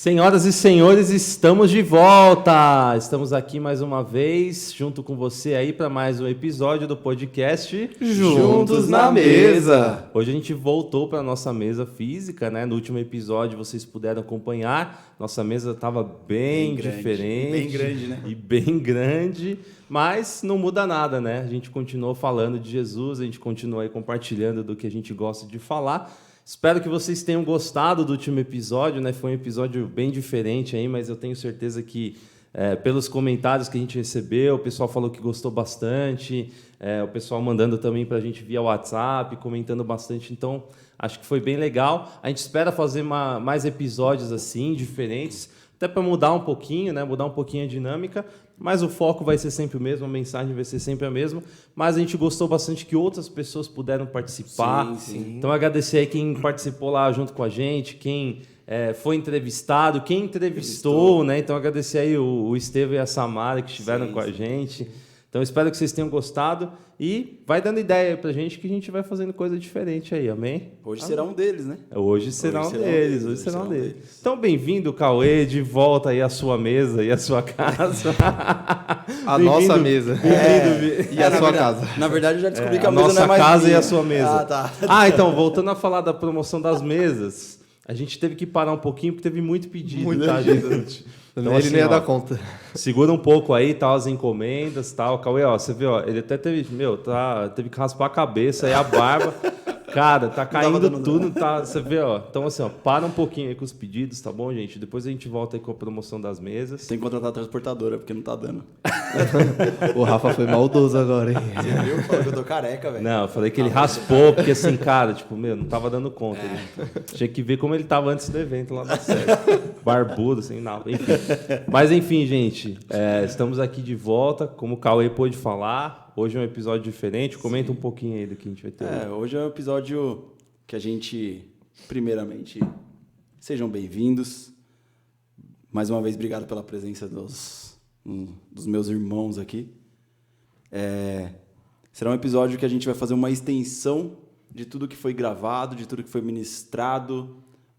Senhoras e senhores, estamos de volta! Estamos aqui mais uma vez, junto com você aí para mais um episódio do podcast Juntos na Mesa. Hoje a gente voltou para a nossa mesa física, né? No último episódio vocês puderam acompanhar, nossa mesa estava bem diferente. Bem grande, né? E bem grande, mas não muda nada, né? A gente continuou falando de Jesus, a gente continua aí compartilhando do que a gente gosta de falar. Espero que vocês tenham gostado do último episódio, né? Foi um episódio bem diferente aí, mas eu tenho certeza que pelos comentários que a gente recebeu, o pessoal falou que gostou bastante, o pessoal mandando também para a gente via WhatsApp, comentando bastante, então acho que foi bem legal. A gente espera fazer mais episódios assim, diferentes, até para mudar um pouquinho, né? Mudar um pouquinho a dinâmica, mas o foco vai ser sempre o mesmo, a mensagem vai ser sempre a mesma, mas a gente gostou bastante que outras pessoas puderam participar. Sim. Então agradecer aí quem participou lá junto com a gente, quem foi entrevistado, quem entrevistou, né? Então agradecer aí o Estevão e a Samara que estiveram com a gente. Então espero que vocês tenham gostado e vai dando ideia pra gente que a gente vai fazendo coisa diferente aí, amém? Hoje será um deles, né? Hoje será um deles. Então, bem-vindo, Cauê, de volta aí à sua mesa e à sua casa. A nossa mesa. E a sua casa. Na verdade, eu já descobri que a mesa nossa não é mais casa minha. e a sua mesa. Ah, tá. Então, voltando a falar da promoção das mesas, a gente teve que parar um pouquinho porque teve muito pedido, tá, gente? Então, ele não ia dar conta. Segura um pouco aí, tá, as encomendas, tal. Cauê, ó, você vê, ó, ele até teve, teve que raspar a cabeça e a barba. Cara, tá caindo tudo, tá? Você vê, ó. Então, assim, ó, para um pouquinho aí com os pedidos, tá bom, gente? Depois a gente volta aí com a promoção das mesas. Tem que contratar a transportadora, porque não tá dando. O Rafa foi maldoso agora, hein? Você viu? Falou que eu tô careca, velho. Não, eu falei que ele raspou, porque assim, cara, tipo, não tava dando conta. Tinha que ver como ele tava antes do evento lá na série. Barbudo, sem nada, enfim. Mas, enfim, gente, estamos aqui de volta, como o Cauê pôde falar. Hoje é um episódio diferente. Comenta um pouquinho aí do que a gente vai ter. Hoje é um episódio que a gente, primeiramente, sejam bem-vindos. Mais uma vez, obrigado pela presença dos meus irmãos aqui. Será um episódio que a gente vai fazer uma extensão de tudo que foi gravado, de tudo que foi ministrado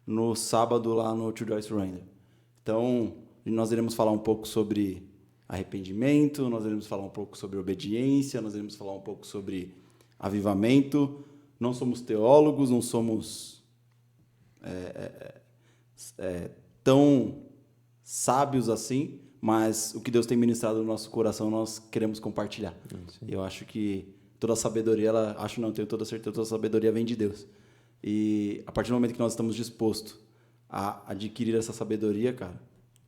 no sábado lá no To Joy Surrender. Então, nós iremos falar um pouco sobre arrependimento, nós iremos falar um pouco sobre obediência, nós iremos falar um pouco sobre avivamento. Não somos teólogos, não somos tão sábios assim, mas o que Deus tem ministrado no nosso coração nós queremos compartilhar. Eu acho que toda a sabedoria, tenho toda certeza, toda a sabedoria vem de Deus. E a partir do momento que nós estamos dispostos a adquirir essa sabedoria, cara,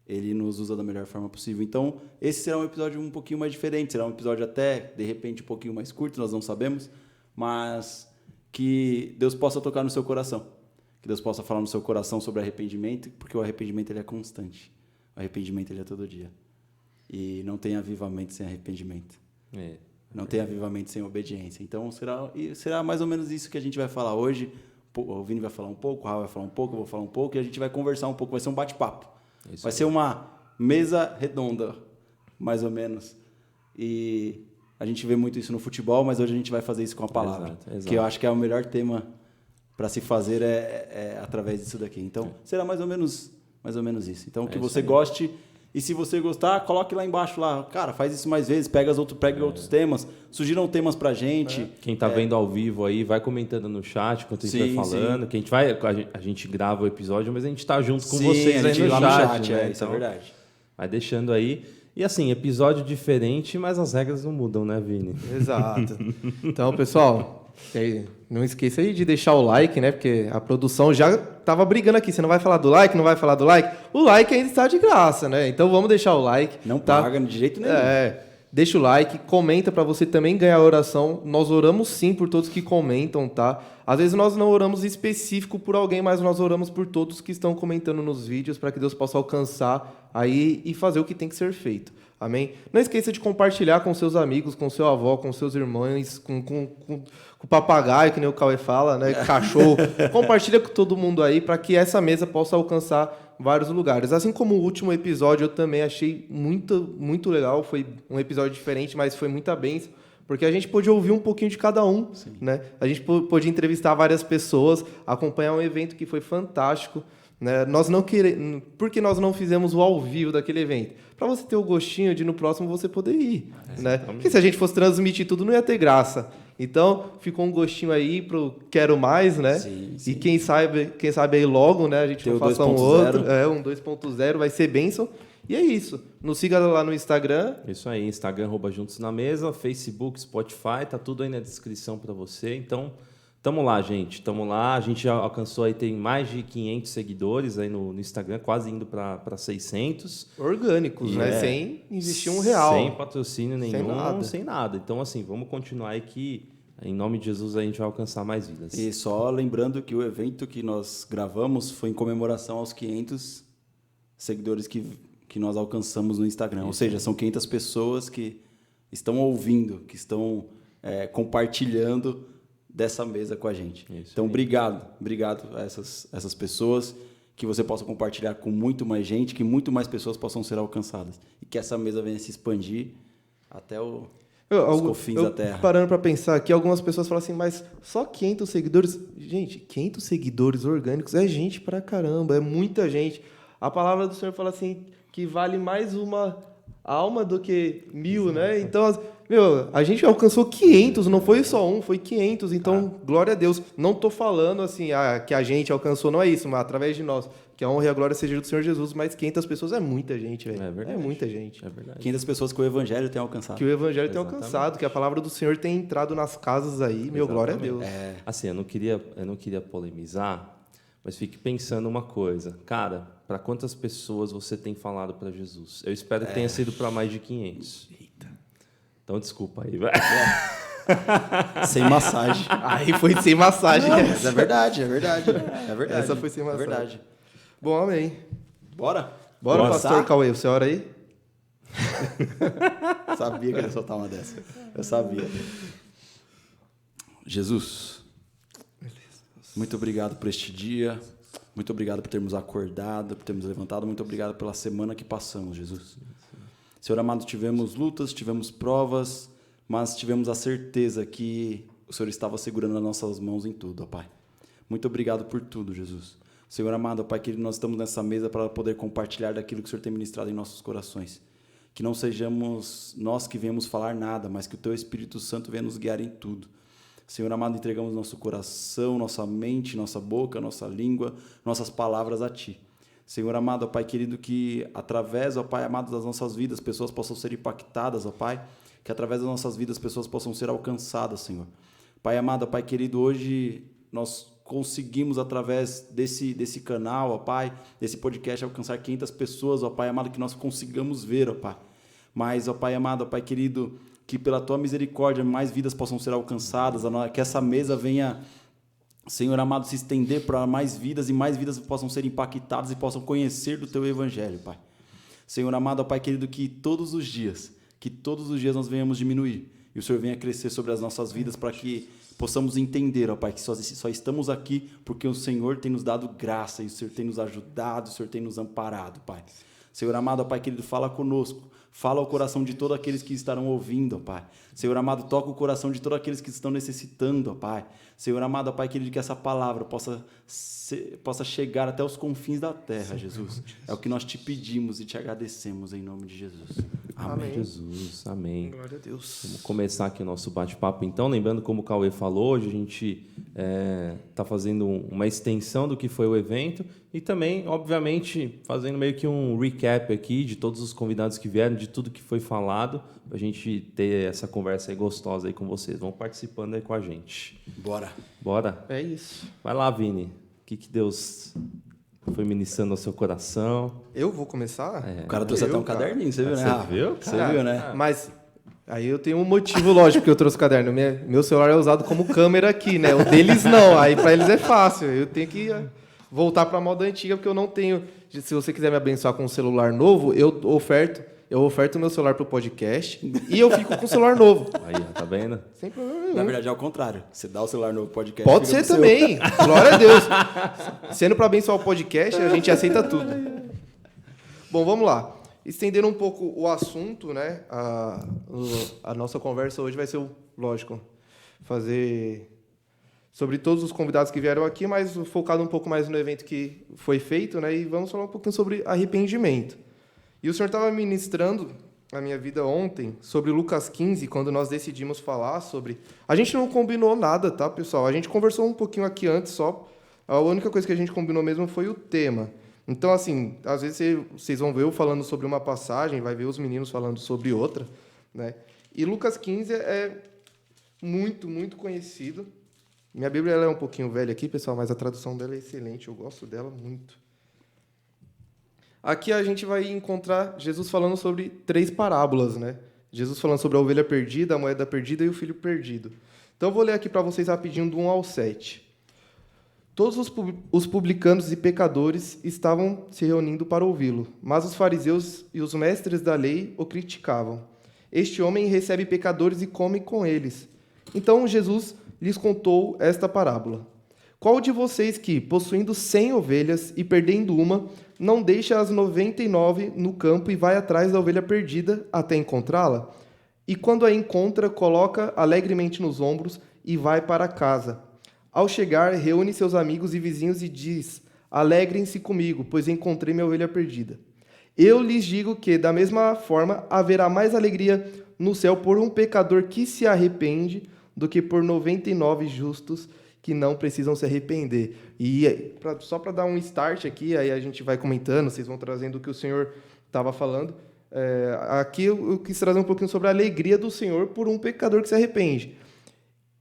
Ele nos usa da melhor forma possível. Então, esse será um episódio um pouquinho mais diferente, será um episódio até, de repente, um pouquinho mais curto, nós não sabemos, mas que Deus possa tocar no seu coração, que Deus possa falar no seu coração sobre arrependimento, porque o arrependimento ele é constante, o arrependimento ele é todo dia. E não tem avivamento sem arrependimento. Não tem avivamento sem obediência. Então, será mais ou menos isso que a gente vai falar hoje. O Vini vai falar um pouco, o Raul vai falar um pouco, eu vou falar um pouco, e a gente vai conversar um pouco, vai ser um bate-papo. Vai ser uma mesa redonda, mais ou menos. E a gente vê muito isso no futebol, mas hoje a gente vai fazer isso com a palavra. Exato. Que eu acho que é o melhor tema para se fazer através disso daqui. Então, será mais ou menos isso. Então, que você goste. E se você gostar, coloque lá embaixo lá. Cara, faz isso mais vezes, pega outros temas, sugiram temas pra gente. Quem tá vendo ao vivo aí, vai comentando no chat enquanto a gente vai falando. Que a gente grava o episódio, mas a gente tá junto com vocês aí no chat. Né? Isso é verdade. Vai deixando aí. E assim, episódio diferente, mas as regras não mudam, né, Vini? Exato. Então, pessoal, não esqueça aí de deixar o like, né? Porque a produção já tava brigando aqui. Você não vai falar do like? Não vai falar do like? O like ainda está de graça, né? Então vamos deixar o like. Não paga de jeito nenhum. Deixa o like, comenta para você também ganhar a oração. Nós oramos sim por todos que comentam, tá? Às vezes nós não oramos específico por alguém, mas nós oramos por todos que estão comentando nos vídeos para que Deus possa alcançar aí e fazer o que tem que ser feito. Amém? Não esqueça de compartilhar com seus amigos, com seu avó, com seus irmãos, com o papagaio, que nem o Cauê fala, né? Cachorro. Compartilha com todo mundo aí para que essa mesa possa alcançar vários lugares. Assim como o último episódio, eu também achei muito, muito legal. Foi um episódio diferente, mas foi muita bênção. Porque a gente pôde ouvir um pouquinho de cada um, né? A gente pôde entrevistar várias pessoas, acompanhar um evento que foi fantástico, né? Por que nós não fizemos o ao vivo daquele evento? Para você ter o gostinho de no próximo você poder ir, né? Porque se a gente fosse transmitir tudo, não ia ter graça. Então, ficou um gostinho aí pro quero mais, né? Sim. E quem sabe aí logo, né? A gente Tem o faça um 2.0. outro. Um 2.0, vai ser bênção. E é isso. Nos siga lá no Instagram. Isso aí, Instagram, @Juntos na Mesa, Facebook, Spotify, tá tudo aí na descrição para você. Então, tamo lá, gente. Tamo lá. A gente já alcançou aí, tem mais de 500 seguidores aí no Instagram, quase indo para 600. Orgânicos, E né? é. Sem investir R$1. Sem patrocínio nenhum, Sem nada. nada. Então, assim, vamos continuar aí que, em nome de Jesus, a gente vai alcançar mais vidas. E só lembrando que o evento que nós gravamos foi em comemoração aos 500 seguidores que nós alcançamos no Instagram. Ou seja, são 500 pessoas que estão ouvindo, que estão compartilhando dessa mesa com a gente. Isso Então, aí. obrigado a essas pessoas, que você possa compartilhar com muito mais gente, que muito mais pessoas possam ser alcançadas. E que essa mesa venha se expandir até os confins da terra. Parando para pensar aqui, algumas pessoas falam assim, mas só 500 seguidores... Gente, 500 seguidores orgânicos é gente pra caramba, é muita gente. A palavra do Senhor fala assim, que vale mais uma alma do que 1000, né? Então, a gente alcançou 500, não foi só um, foi 500. Então, glória a Deus. Não tô falando assim, que a gente alcançou, não é isso, mas através de nós. Que a honra e a glória seja do Senhor Jesus, mas 500 pessoas é muita gente, velho. É verdade. É muita gente. É verdade. 500 pessoas que o evangelho tem alcançado. Que o evangelho tem Exatamente. alcançado, que a palavra do Senhor tem entrado nas casas aí, meu, glória a Deus. Assim, eu não queria polemizar, mas fique pensando uma coisa. Cara, para quantas pessoas você tem falado para Jesus? Eu espero que tenha sido para mais de 500. Eita. Então, desculpa aí, velho. Sem massagem. Aí foi sem massagem. Mas é verdade. É verdade. Essa foi sem massagem. É verdade. Bom, amém. Bora? Bora, Começar? pastor Cauê, você ora aí? Sabia que ele ia soltar uma dessa. Eu sabia. Jesus, muito obrigado por este dia. Muito obrigado por termos acordado, por termos levantado. Muito obrigado pela semana que passamos, Jesus. Senhor amado, tivemos lutas, tivemos provas, mas tivemos a certeza que o Senhor estava segurando as nossas mãos em tudo, ó Pai. Muito obrigado por tudo, Jesus. Senhor amado, ó Pai, que nós estamos nessa mesa para poder compartilhar daquilo que o Senhor tem ministrado em nossos corações. Que não sejamos nós que venhamos falar nada, mas que o Teu Espírito Santo venha nos guiar em tudo. Senhor amado, entregamos nosso coração, nossa mente, nossa boca, nossa língua, nossas palavras a Ti. Senhor amado, ó Pai querido, que através, ó Pai amado, das nossas vidas, pessoas possam ser impactadas, ó Pai, que através das nossas vidas, pessoas possam ser alcançadas, Senhor. Pai amado, ó Pai querido, hoje nós conseguimos, através desse canal, ó Pai, desse podcast, alcançar 500 pessoas, ó Pai amado, que nós consigamos ver, ó Pai. Mas, ó Pai amado, ó Pai querido, que pela Tua misericórdia mais vidas possam ser alcançadas, que essa mesa venha, Senhor amado, se estender para mais vidas e mais vidas possam ser impactadas e possam conhecer do Teu Evangelho, Pai. Senhor amado, ó Pai querido, que todos os dias nós venhamos diminuir e o Senhor venha crescer sobre as nossas vidas para que possamos entender, ó Pai, que só estamos aqui porque o Senhor tem nos dado graça e o Senhor tem nos ajudado, o Senhor tem nos amparado, Pai. Senhor amado, ó Pai querido, fala conosco, fala ao coração de todos aqueles que estarão ouvindo, ó Pai. Senhor amado, toca o coração de todos aqueles que estão necessitando, ó Pai. Senhor amado, ó Pai querido, que essa palavra possa chegar até os confins da terra, Jesus. É o que nós te pedimos e te agradecemos em nome de Jesus. Amém. Jesus, amém. Glória a Deus. Vamos começar aqui o nosso bate-papo. Então, lembrando como o Cauê falou, hoje a gente está fazendo uma extensão do que foi o evento e também, obviamente, fazendo meio que um recap aqui de todos os convidados que vieram, de tudo que foi falado, para a gente ter essa conversa aí gostosa aí com vocês. Vão participando aí com a gente. Bora. Bora? É isso. Vai lá, Vini. O que Deus foi ministrando ao seu coração? Eu vou começar? O cara trouxe até um caderninho, você viu, né? Você viu? Você viu, né? Mas aí eu tenho um motivo lógico que eu trouxe o caderno. Meu celular é usado como câmera aqui, né? O deles não. Aí para eles é fácil. Eu tenho que voltar para a moda antiga porque eu não tenho. Se você quiser me abençoar com um celular novo, eu oferto o meu celular pro podcast e eu fico com o celular novo. Aí, ó, tá vendo? Sem problema nenhum. Na verdade, é ao contrário. Você dá o celular no podcast. Pode fica ser pro também. Glória a Deus. Sendo para abençoar o podcast, a gente aceita tudo. Bom, vamos lá. Estendendo um pouco o assunto, né? A nossa conversa hoje vai ser, lógico, fazer sobre todos os convidados que vieram aqui, mas focado um pouco mais no evento que foi feito, né? E vamos falar um pouquinho sobre arrependimento. E o senhor estava ministrando a minha vida ontem sobre Lucas 15, quando nós decidimos falar sobre... A gente não combinou nada, tá, pessoal? A gente conversou um pouquinho aqui antes só. A única coisa que a gente combinou mesmo foi o tema. Então, assim, às vezes vocês vão ver eu falando sobre uma passagem, vai ver os meninos falando sobre outra, né? E Lucas 15 é muito, muito conhecido. Minha Bíblia ela é um pouquinho velha aqui, pessoal, mas a tradução dela é excelente, eu gosto dela muito. Aqui a gente vai encontrar Jesus falando sobre 3 parábolas, né? Jesus falando sobre a ovelha perdida, a moeda perdida e o filho perdido. Então eu vou ler aqui para vocês rapidinho do 1 ao 7. Todos os publicanos e pecadores estavam se reunindo para ouvi-lo, mas os fariseus e os mestres da lei o criticavam. Este homem recebe pecadores e come com eles. Então Jesus lhes contou esta parábola. Qual de vocês que, possuindo 100 ovelhas e perdendo uma, não deixa as 99 no campo e vai atrás da ovelha perdida até encontrá-la? E quando a encontra, coloca alegremente nos ombros e vai para casa. Ao chegar, reúne seus amigos e vizinhos e diz: alegrem-se comigo, pois encontrei minha ovelha perdida. Eu lhes digo que, da mesma forma, haverá mais alegria no céu por um pecador que se arrepende do que por 99 justos que não precisam se arrepender. E só para dar um start aqui, aí a gente vai comentando, vocês vão trazendo o que o Senhor estava falando. Aqui eu quis trazer um pouquinho sobre a alegria do Senhor por um pecador que se arrepende.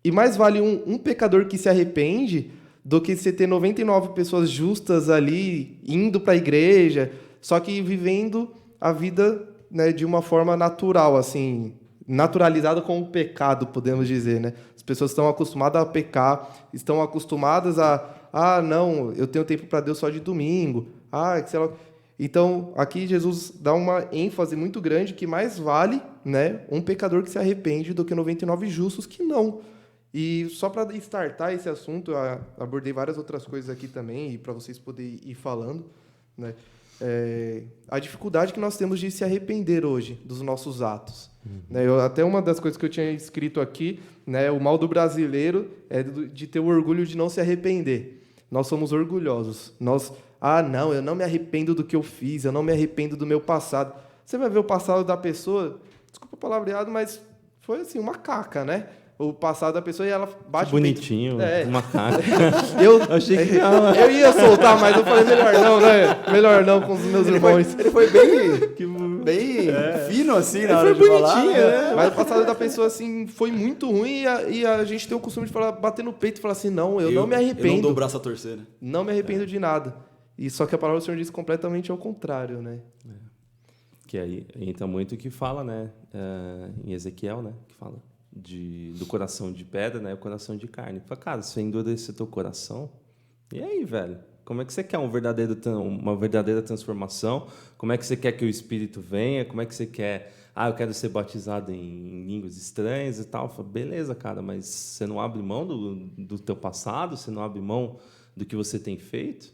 E mais vale um pecador que se arrepende do que você ter 99 pessoas justas ali, indo para a igreja, só que vivendo a vida, né, de uma forma natural, assim, naturalizada com o pecado, podemos dizer, né? As pessoas estão acostumadas a pecar, estão acostumadas não, eu tenho tempo para Deus só de domingo, sei lá. Então, aqui Jesus dá uma ênfase muito grande que mais vale, né, um pecador que se arrepende do que 99 justos que não. E só para startar esse assunto, eu abordei várias outras coisas aqui também, e para vocês poderem ir falando, né? A dificuldade que nós temos de se arrepender hoje dos nossos atos. Né? Até uma das coisas que eu tinha escrito aqui, né, o mal do brasileiro é de ter o orgulho de não se arrepender. Nós somos orgulhosos. Não, eu não me arrependo do que eu fiz, eu não me arrependo do meu passado. Você vai ver o passado da pessoa, desculpa o palavreado, mas foi assim, uma caca, né? O passado da pessoa e ela bate que bonitinho, uma cara. Eu achei que eu ia soltar, mas eu falei melhor não, né? Melhor não com os meus irmãos. Ele foi bem fino assim na hora de falar. Né? Mas o passado da pessoa assim foi muito ruim e a gente tem o costume de bater no peito e falar assim, não, eu não me arrependo. Eu não dou o braço a torcer, né? Não me arrependo de nada. E só que a palavra do Senhor diz completamente ao contrário, né? Que aí entra muito o que fala, né? Em Ezequiel, né? Que fala do coração de pedra, né? O coração de carne. Fala, cara, se endurecer teu coração, e aí, velho? Como é que você quer uma verdadeira transformação? Como é que você quer que o Espírito venha? Como é que você quer... eu quero ser batizado em línguas estranhas e tal. Fala, beleza, cara, mas você não abre mão do teu passado? Você não abre mão do que você tem feito?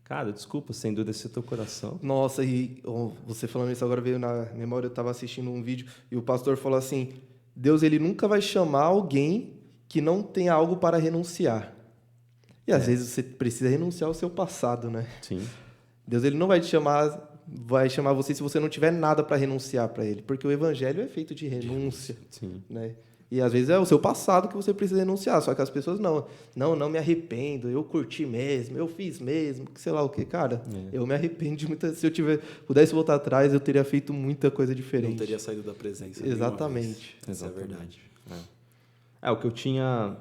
Cara, desculpa, você endurecer teu coração. Nossa, e você falando isso agora veio na memória, eu estava assistindo um vídeo e o pastor falou assim, Deus ele nunca vai chamar alguém que não tenha algo para renunciar. E às vezes você precisa renunciar ao seu passado, né? Sim. Deus ele não vai chamar você se você não tiver nada para renunciar para ele, porque o evangelho é feito de renúncia. Sim. Né? E às vezes é o seu passado que você precisa renunciar, só que as pessoas não me arrependo, eu curti mesmo, eu fiz mesmo, sei lá o que, cara, eu me arrependo de muita... Se eu pudesse voltar atrás, eu teria feito muita coisa diferente. Não teria saído da presença. Exatamente. Essa é a verdade. O que eu tinha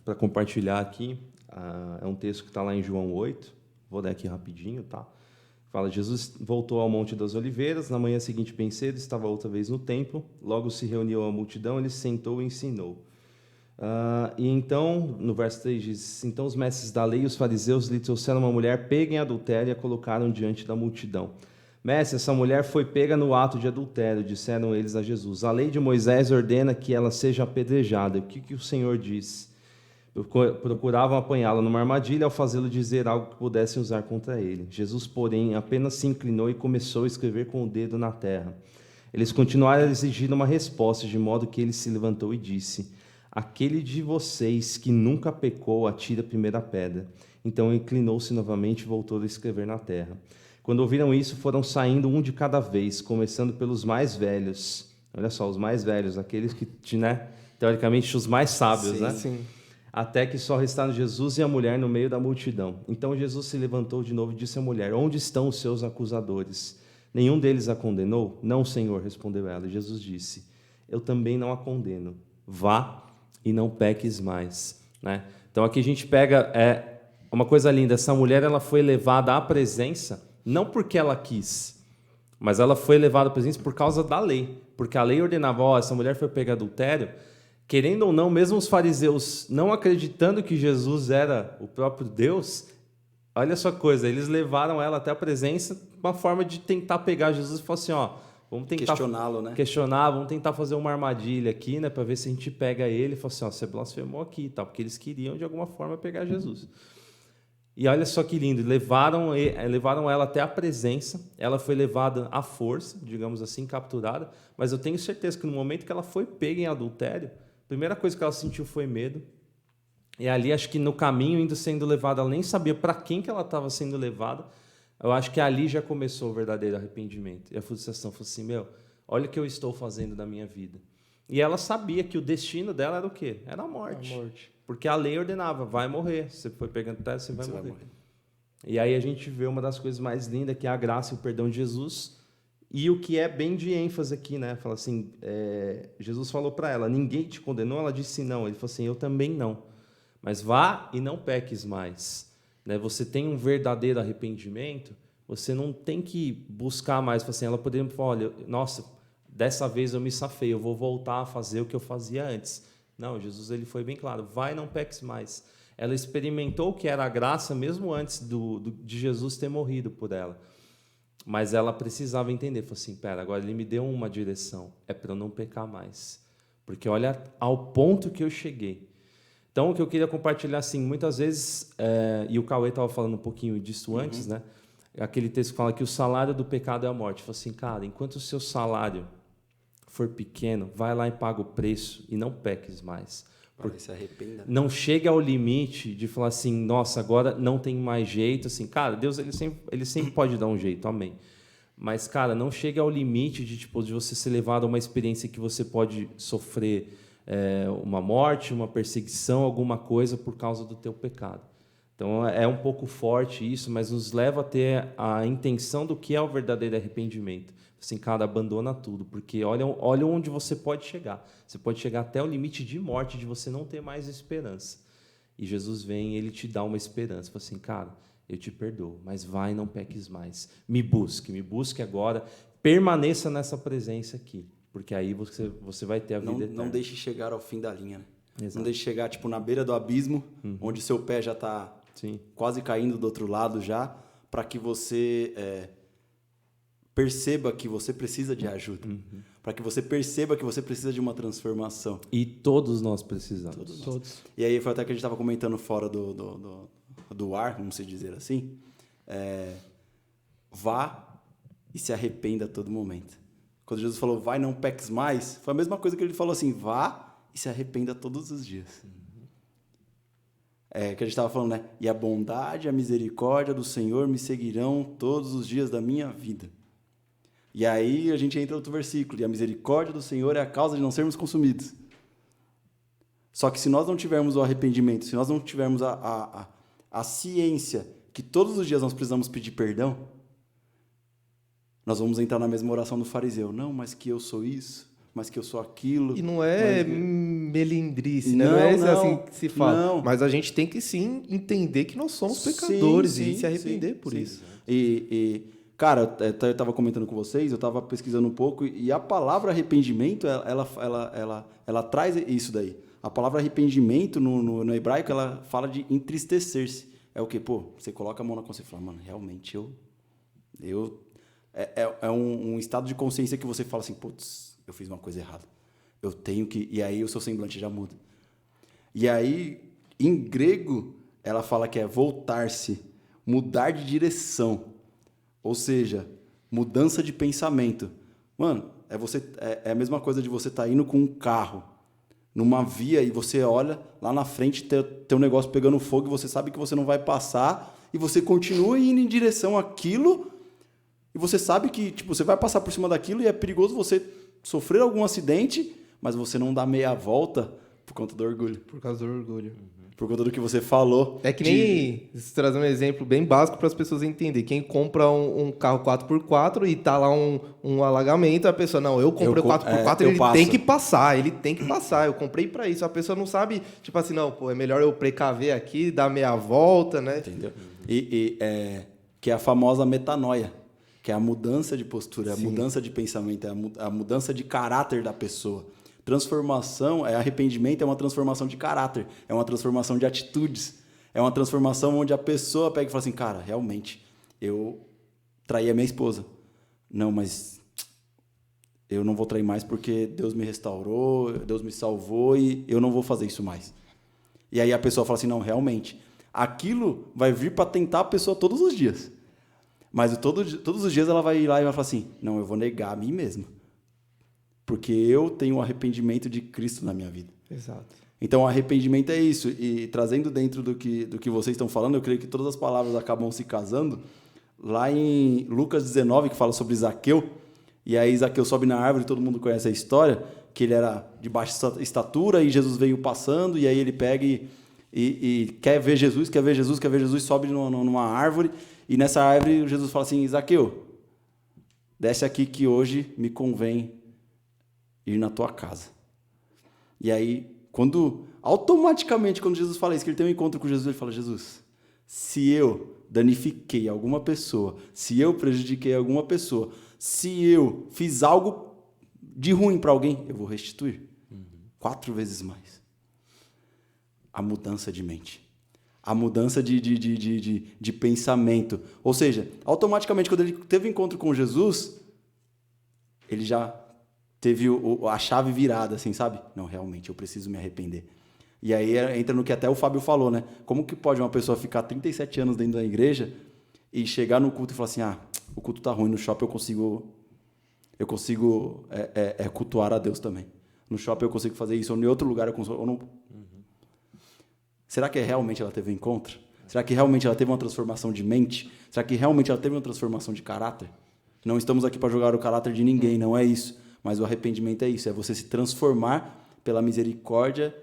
para compartilhar aqui é um texto que está lá em João 8, vou ler aqui rapidinho, tá? Fala, Jesus voltou ao Monte das Oliveiras, na manhã seguinte bem cedo, estava outra vez no templo, logo se reuniu a multidão, ele sentou e ensinou. E então, no verso 3 diz, então os mestres da lei e os fariseus lhe trouxeram uma mulher pega em adultério e a colocaram diante da multidão. Mestre, essa mulher foi pega no ato de adultério, disseram eles a Jesus. A lei de Moisés ordena que ela seja apedrejada. O que o Senhor diz? Procuravam apanhá-la numa armadilha ao fazê-lo dizer algo que pudessem usar contra ele. Jesus, porém, apenas se inclinou e começou a escrever com o dedo na terra. Eles continuaram a exigir uma resposta, de modo que ele se levantou e disse, aquele de vocês que nunca pecou, atire a primeira pedra. Então inclinou-se novamente e voltou a escrever na terra. Quando ouviram isso, foram saindo um de cada vez, começando pelos mais velhos. Olha só, os mais velhos, aqueles que, né, teoricamente, os mais sábios, Sim, né? sim. Até que só restaram Jesus e a mulher no meio da multidão. Então Jesus se levantou de novo e disse à mulher: onde estão os seus acusadores? Nenhum deles a condenou? Não, Senhor, respondeu ela. E Jesus disse: eu também não a condeno. Vá e não peques mais. Né? Então aqui a gente pega uma coisa linda. Essa mulher ela foi levada à presença não porque ela quis, mas ela foi levada à presença por causa da lei. Porque a lei ordenava: essa mulher foi pega adultério. Querendo ou não, mesmo os fariseus não acreditando que Jesus era o próprio Deus, olha só a coisa, eles levaram ela até a presença, uma forma de tentar pegar Jesus e falar assim, vamos tentar questioná-lo, né? Vamos tentar fazer uma armadilha aqui, né, para ver se a gente pega ele e fala assim, você blasfemou aqui e tal, porque eles queriam de alguma forma pegar Jesus. E olha só que lindo, levaram ela até a presença, ela foi levada à força, digamos assim, capturada, mas eu tenho certeza que no momento que ela foi pega em adultério, a primeira coisa que ela sentiu foi medo. E ali, acho que no caminho, indo sendo levada, ela nem sabia para quem que ela estava sendo levada. Eu acho que ali já começou o verdadeiro arrependimento. E a frustração foi assim, olha o que eu estou fazendo da minha vida. E ela sabia que o destino dela era o quê? Era a morte. Porque a lei ordenava, vai morrer. Você foi pegando terra, você vai morrer. E aí a gente vê uma das coisas mais lindas, que é a graça e o perdão de Jesus. E o que é bem de ênfase aqui, né? Fala assim, Jesus falou para ela, ninguém te condenou? Ela disse não. Ele falou assim, eu também não. Mas vá e não peques mais. Né? Você tem um verdadeiro arrependimento, você não tem que buscar mais. Assim, ela poderia falar, olha, nossa, dessa vez eu me safei, eu vou voltar a fazer o que eu fazia antes. Não, Jesus ele foi bem claro, vai e não peques mais. Ela experimentou o que era a graça mesmo antes de Jesus ter morrido por ela. Mas ela precisava entender, falou assim, agora ele me deu uma direção, é para eu não pecar mais. Porque olha ao ponto que eu cheguei. Então, o que eu queria compartilhar, assim, muitas vezes, e o Cauê estava falando um pouquinho disso antes, né? Aquele texto que fala que o salário do pecado é a morte. Fala assim, cara, enquanto o seu salário for pequeno, vai lá e paga o preço e não peques mais. Porque se arrependa. Não chega ao limite de falar assim, nossa, agora não tem mais jeito. Assim, cara, Deus ele sempre pode dar um jeito, amém. Mas, cara, não chega ao limite de você ser levado a uma experiência que você pode sofrer uma morte, uma perseguição, alguma coisa por causa do teu pecado. Então, é um pouco forte isso, mas nos leva a ter a intenção do que é o verdadeiro arrependimento. Assim, cara, abandona tudo, porque olha onde você pode chegar. Você pode chegar até o limite de morte, de você não ter mais esperança. E Jesus vem e ele te dá uma esperança. Fala assim, cara, eu te perdoo, mas vai e não peques mais. Me busque agora, permaneça nessa presença aqui, porque aí você vai ter a vida eterna. Não deixe chegar ao fim da linha, né? Exato. Não deixe chegar na beira do abismo, onde seu pé já está quase caindo do outro lado já, para que você perceba que você precisa de ajuda, para que você perceba que você precisa de uma transformação. E todos nós precisamos. Todos. E aí foi até que a gente estava comentando fora do ar, vamos dizer assim, vá e se arrependa a todo momento. Quando Jesus falou, vai, não peques mais, foi a mesma coisa que ele falou assim, vá e se arrependa todos os dias. Que a gente estava falando, né? E a bondade e a misericórdia do Senhor me seguirão todos os dias da minha vida. E aí a gente entra no outro versículo, e a misericórdia do Senhor é a causa de não sermos consumidos. Só que se nós não tivermos o arrependimento, se nós não tivermos a ciência que todos os dias nós precisamos pedir perdão, nós vamos entrar na mesma oração do fariseu. Não, mas que eu sou isso, mas que eu sou aquilo. E não é melindrice, né? Não é assim que se fala. Não. Mas a gente tem que sim entender que nós somos pecadores e se arrepender por isso. Cara, eu estava comentando com vocês, eu estava pesquisando um pouco, e a palavra arrependimento, ela traz isso daí. A palavra arrependimento no hebraico, ela fala de entristecer-se. É o quê? Você coloca a mão na consciência e fala, mano, realmente é um estado de consciência que você fala assim, putz, eu fiz uma coisa errada. Eu tenho que... E aí o seu semblante já muda. E aí, em grego, ela fala que é voltar-se, mudar de direção. Ou seja, mudança de pensamento. Mano, é a mesma coisa de você estar indo com um carro. numa via e você olha lá na frente, tem um negócio pegando fogo e você sabe que você não vai passar e você continua indo em direção àquilo e você sabe que tipo, você vai passar por cima daquilo e é perigoso você sofrer algum acidente, mas você não dá meia volta por conta do orgulho. Por causa do orgulho. Por conta do que você falou. É que nem, se trazer um exemplo bem básico para as pessoas entenderem. Quem compra um carro 4x4 e tá lá um alagamento, a pessoa, não, eu comprei o 4x4, ele tem que passar, eu comprei para isso. A pessoa não sabe, tipo assim, não, pô, é melhor eu precaver aqui, dar meia volta, né? Entendeu? Que é a famosa metanoia, que é a mudança de postura, a mudança de pensamento, a mudança de caráter da pessoa. Transformação, arrependimento é uma transformação de caráter, é uma transformação de atitudes, é uma transformação onde a pessoa pega e fala assim, cara, realmente, eu traí a minha esposa. Não, mas eu não vou trair mais porque Deus me restaurou, Deus me salvou e eu não vou fazer isso mais. E aí a pessoa fala assim, não, realmente, aquilo vai vir para tentar a pessoa todos os dias. Mas todos os dias ela vai ir lá e vai falar assim, não, eu vou negar a mim mesma. Porque eu tenho o arrependimento de Cristo na minha vida. Exato. Então, o arrependimento é isso. E trazendo dentro do que vocês estão falando, eu creio que todas as palavras acabam se casando. Lá em Lucas 19, que fala sobre Zaqueu, e aí Zaqueu sobe na árvore, todo mundo conhece a história, que ele era de baixa estatura e Jesus veio passando, e aí ele pega e quer ver Jesus, sobe numa árvore, e nessa árvore Jesus fala assim, Zaqueu, desce aqui que hoje me convém ir na tua casa. E aí, automaticamente, quando Jesus fala isso, que ele tem um encontro com Jesus, ele fala, Jesus, se eu danifiquei alguma pessoa, se eu prejudiquei alguma pessoa, se eu fiz algo de ruim para alguém, eu vou restituir 4 vezes mais. A mudança de mente. A mudança de pensamento. Ou seja, automaticamente, quando ele teve encontro com Jesus, ele já teve a chave virada, assim, sabe? Não, realmente, eu preciso me arrepender. E aí entra no que até o Fábio falou, né? Como que pode uma pessoa ficar 37 anos dentro da igreja e chegar no culto e falar assim, o culto tá ruim, no shopping eu consigo cultuar a Deus também. No shopping eu consigo fazer isso, ou em outro lugar eu consigo... Será que realmente ela teve um encontro? Será que realmente ela teve uma transformação de mente? Será que realmente ela teve uma transformação de caráter? Não estamos aqui para julgar o caráter de ninguém, não é isso. Mas o arrependimento é isso, é você se transformar pela misericórdia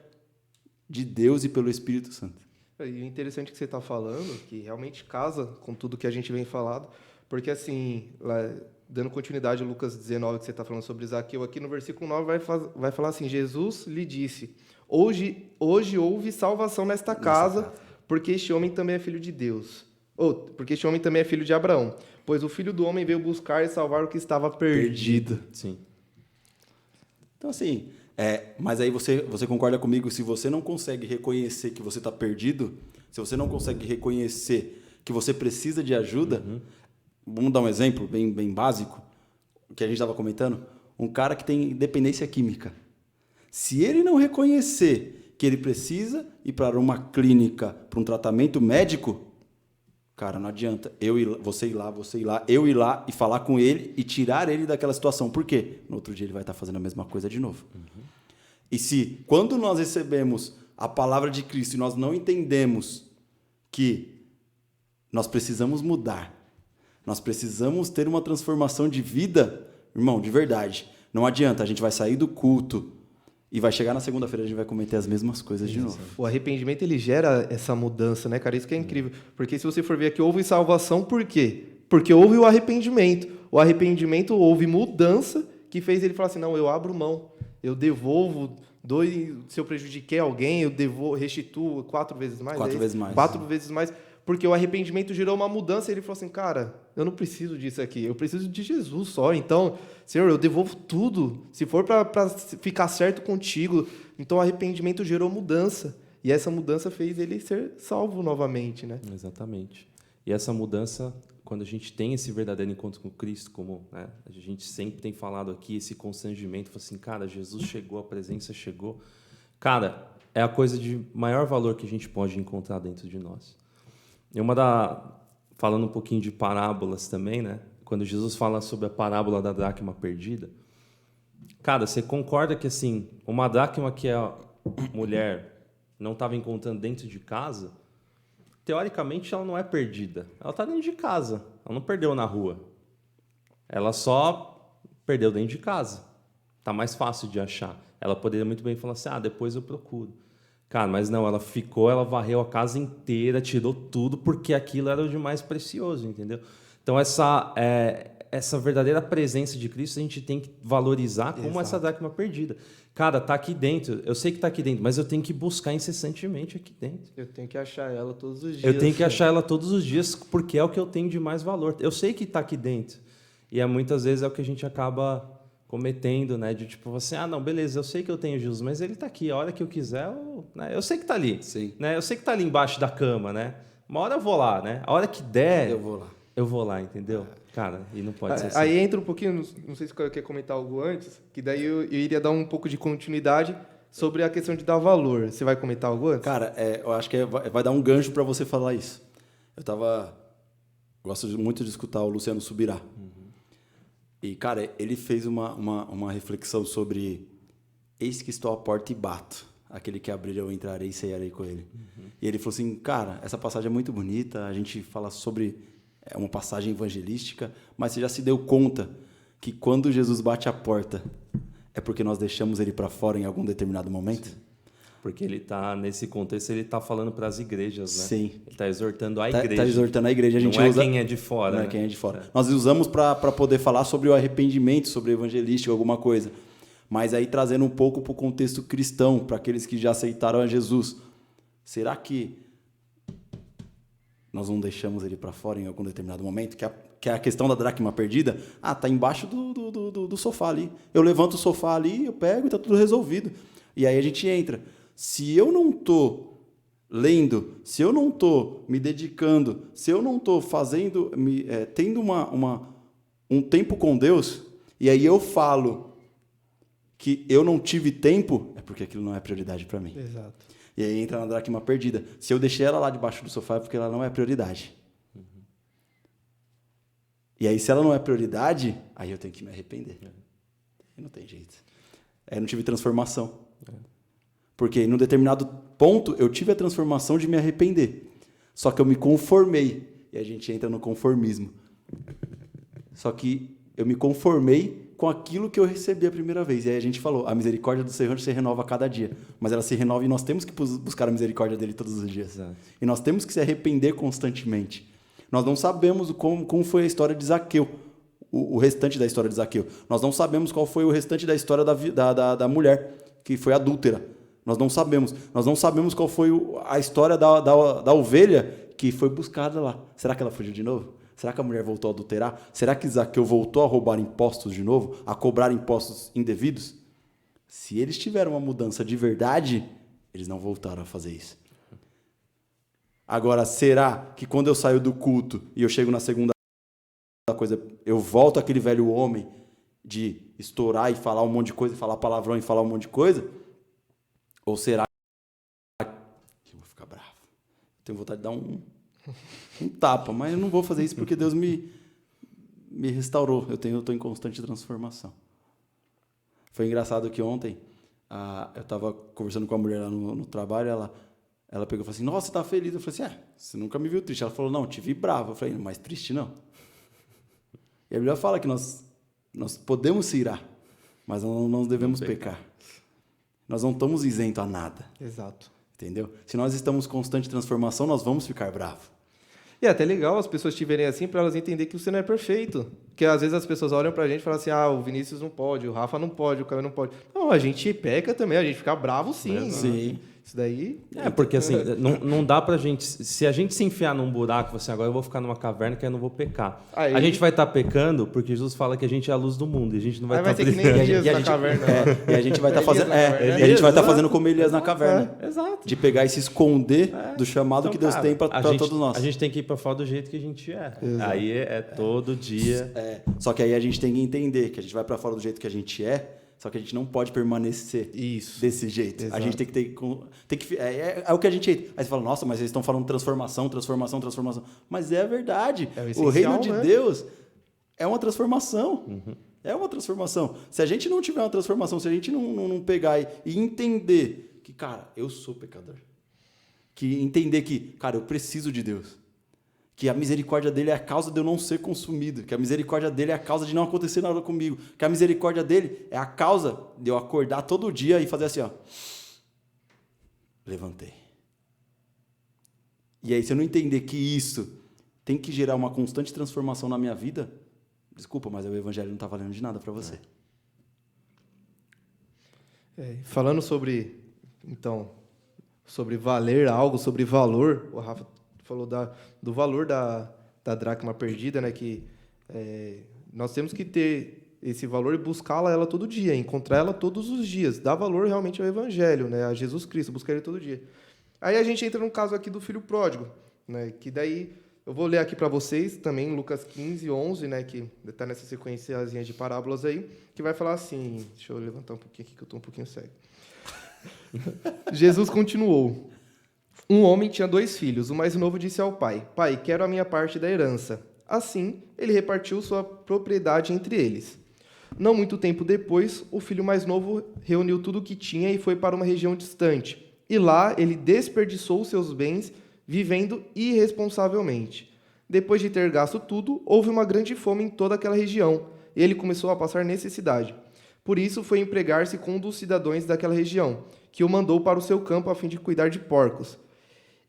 de Deus e pelo Espírito Santo. E o interessante que você está falando, que realmente casa com tudo que a gente vem falando, porque assim, lá, dando continuidade a Lucas 19, que você está falando sobre Zaqueu, aqui no versículo 9 vai falar assim, Jesus lhe disse, hoje houve salvação nesta casa, porque este homem também é filho de Deus. Porque este homem também é filho de Abraão, pois o Filho do Homem veio buscar e salvar o que estava perdido. Sim. Então, assim, mas aí você concorda comigo, se você não consegue reconhecer que você está perdido, se você não consegue reconhecer que você precisa de ajuda, vamos dar um exemplo bem básico, que a gente estava comentando, um cara que tem dependência química. Se ele não reconhecer que ele precisa ir para uma clínica, para um tratamento médico, cara, não adianta você ir lá, eu ir lá e falar com ele e tirar ele daquela situação. Por quê? No outro dia ele vai estar fazendo a mesma coisa de novo. E se, quando nós recebemos a palavra de Cristo e nós não entendemos que nós precisamos mudar, nós precisamos ter uma transformação de vida, irmão, de verdade, não adianta, a gente vai sair do culto e vai chegar na segunda-feira e a gente vai cometer as mesmas coisas de novo. O arrependimento, ele gera essa mudança, né, cara? Isso que é incrível. Porque se você for ver aqui, houve salvação, por quê? Porque houve o arrependimento. O arrependimento, houve mudança que fez ele falar assim, não, eu abro mão, eu devolvo, se eu prejudiquei alguém, eu restituo 4 vezes mais. 4 vezes mais. 4 vezes mais. Porque o arrependimento gerou uma mudança e ele falou assim, cara, eu não preciso disso aqui, eu preciso de Jesus só. Então, Senhor, eu devolvo tudo. Se for para ficar certo contigo. Então, o arrependimento gerou mudança. E essa mudança fez ele ser salvo novamente, né? Exatamente. E essa mudança, quando a gente tem esse verdadeiro encontro com Cristo, como a gente sempre tem falado aqui, esse constrangimento, assim, cara, Jesus chegou, a presença chegou. Cara, é a coisa de maior valor que a gente pode encontrar dentro de nós. Falando um pouquinho de parábolas também, né? Quando Jesus fala sobre a parábola da dracma perdida, Cara, você concorda que, assim, uma dracma que a mulher não estava encontrando dentro de casa, teoricamente ela não é perdida. Ela está dentro de casa. Ela não perdeu na rua. Ela só perdeu dentro de casa. Tá mais fácil de achar. Ela poderia muito bem falar assim, depois eu procuro. Cara, mas não, ela ficou, ela varreu a casa inteira, tirou tudo, porque aquilo era o de mais precioso, entendeu? Então, essa verdadeira presença de Cristo a gente tem que valorizar como essa dracma perdida. Cara, tá aqui dentro. Eu sei que tá aqui dentro, mas eu tenho que buscar incessantemente aqui dentro. Eu tenho que achar ela todos os dias. Eu tenho que achar ela todos os dias, porque é o que eu tenho de mais valor. Eu sei que tá aqui dentro. E muitas vezes é o que a gente acaba cometendo, né? De tipo assim, não, beleza, eu sei que eu tenho Jesus, mas ele tá aqui. A hora que eu quiser, eu sei que tá ali. Sim. Né? Eu sei que tá ali embaixo da cama, né? Uma hora eu vou lá, né? A hora que der... Eu vou lá, entendeu? Cara, e não pode ser assim. Aí entra um pouquinho, não sei se você quer comentar algo antes, que daí eu iria dar um pouco de continuidade sobre a questão de dar valor. Você vai comentar algo antes? Cara, eu acho que vai dar um gancho para você falar isso. Gosto muito de escutar o Luciano Subirá. Uhum. E, cara, ele fez uma reflexão sobre eis que estou à porta e bato. Aquele que abrir eu entrarei e cearei com ele. Uhum. E ele falou assim, cara, essa passagem é muito bonita, a gente fala sobre... É uma passagem evangelística, mas você já se deu conta que quando Jesus bate a porta, é porque nós deixamos ele para fora em algum determinado momento? Sim. Porque ele está, nesse contexto, ele está falando para as igrejas, né? Sim. Ele está exortando a igreja. Está exortando a igreja. A gente não quem é de fora. Não né? É quem é de fora. É. Nós usamos para poder falar sobre o arrependimento, sobre o evangelístico, alguma coisa. Mas aí trazendo um pouco para o contexto cristão, para aqueles que já aceitaram a Jesus. Será que nós não deixamos ele para fora em algum determinado momento? Que é a questão da dracma perdida. Tá embaixo do sofá ali. Eu levanto o sofá ali, eu pego e está tudo resolvido. E aí a gente entra. Se eu não estou lendo, se eu não estou me dedicando, se eu não estou tendo um tempo com Deus, e aí eu falo que eu não tive tempo, é porque aquilo não é prioridade para mim. Exato. E aí entra na dracma perdida. Se eu deixei ela lá debaixo do sofá é porque ela não é prioridade. Uhum. E aí, se ela não é prioridade, aí eu tenho que me arrepender. Aí não tem jeito. Aí eu não tive transformação. Porque em um determinado ponto eu tive a transformação de me arrepender. Só que eu me conformei. E a gente entra no conformismo. Só que eu me conformei com aquilo que eu recebi a primeira vez. E aí a gente falou, a misericórdia do Senhor se renova a cada dia. Mas ela se renova e nós temos que buscar a misericórdia dele todos os dias. Exato. E nós temos que se arrepender constantemente. Nós não sabemos como foi a história de Zaqueu, o restante da história de Zaqueu. Nós não sabemos qual foi o restante da história da mulher, que foi adúltera. Nós não sabemos. Nós não sabemos qual foi a história da ovelha que foi buscada lá. Será que ela fugiu de novo? Será que a mulher voltou a adulterar? Será que Zaqueu voltou a roubar impostos de novo? A cobrar impostos indevidos? Se eles tiveram uma mudança de verdade, eles não voltaram a fazer isso. Agora, será que quando eu saio do culto e eu chego na segunda coisa, eu volto àquele velho homem de estourar e falar um monte de coisa, e falar palavrão e falar um monte de coisa? Ou será que eu vou ficar bravo? Tenho vontade de dar um tapa, mas eu não vou fazer isso porque Deus me restaurou. Eu estou em constante transformação. Foi engraçado que ontem eu estava conversando com a mulher lá no trabalho, ela pegou e falou assim, nossa, você está feliz? Eu falei assim, você nunca me viu triste. Ela falou, não, te vi bravo. Eu falei, mas triste não. E a Bíblia fala que nós podemos se irar, mas não devemos pecar. Nós não estamos isentos a nada. Exato. Entendeu? Se nós estamos em constante transformação, nós vamos ficar bravos. E é até legal as pessoas te verem assim para elas entenderem que você não é perfeito. Porque às vezes as pessoas olham pra gente e falam assim, o Vinícius não pode, o Rafa não pode, o Caio não pode. Não, a gente peca também, a gente fica bravo sim. Sim. Isso daí... porque assim, não dá pra gente... Se a gente se enfiar num buraco, assim, agora eu vou ficar numa caverna que eu não vou pecar. Aí... A gente vai estar pecando porque Jesus fala que a gente é a luz do mundo e a gente não vai estar... Vai ser que nem Elias na caverna. E a gente vai estar fazendo... E a gente vai estar fazendo como Elias na caverna. Exato. De pegar e se esconder do chamado que Deus tem para todos nós. A gente tem que ir para fora do jeito que a gente é. Exato. Aí é todo dia... Só que aí a gente tem que entender que a gente vai para fora do jeito que a gente é, só que a gente não pode permanecer desse jeito. Exato. A gente tem que é o que a gente... Aí você fala, nossa, mas eles estão falando transformação. Mas é a verdade. O reino de Deus é uma transformação. É uma transformação. Se a gente não tiver uma transformação, se a gente não pegar e entender que, cara, eu sou pecador. Que entender que, cara, eu preciso de Deus. Que a misericórdia dele é a causa de eu não ser consumido. Que a misericórdia dele é a causa de não acontecer nada comigo. Que a misericórdia dele é a causa de eu acordar todo dia e fazer assim, ó. Levantei. E aí, se eu não entender que isso tem que gerar uma constante transformação na minha vida, desculpa, mas o evangelho não está valendo de nada para você. Falando sobre, então, sobre valer algo, sobre valor, o Rafa falou do valor da dracma perdida, né? Que nós temos que ter esse valor e buscá-la ela todo dia, encontrar ela todos os dias, dar valor realmente ao evangelho, né? A Jesus Cristo, buscar ele todo dia. Aí a gente entra no caso aqui do filho pródigo, né? Que daí eu vou ler aqui para vocês também Lucas 15, 11, né? Que está nessa sequenciazinha de parábolas aí, que vai falar assim. Deixa eu levantar um pouquinho aqui que eu estou um pouquinho cego. Jesus continuou. Um homem tinha 2 filhos. O mais novo disse ao pai: Pai, quero a minha parte da herança. Assim, ele repartiu sua propriedade entre eles. Não muito tempo depois, o filho mais novo reuniu tudo o que tinha e foi para uma região distante. E lá ele desperdiçou seus bens vivendo irresponsavelmente. Depois de ter gasto tudo, houve uma grande fome em toda aquela região, e ele começou a passar necessidade. Por isso foi empregar-se com um dos cidadãos daquela região, que o mandou para o seu campo a fim de cuidar de porcos.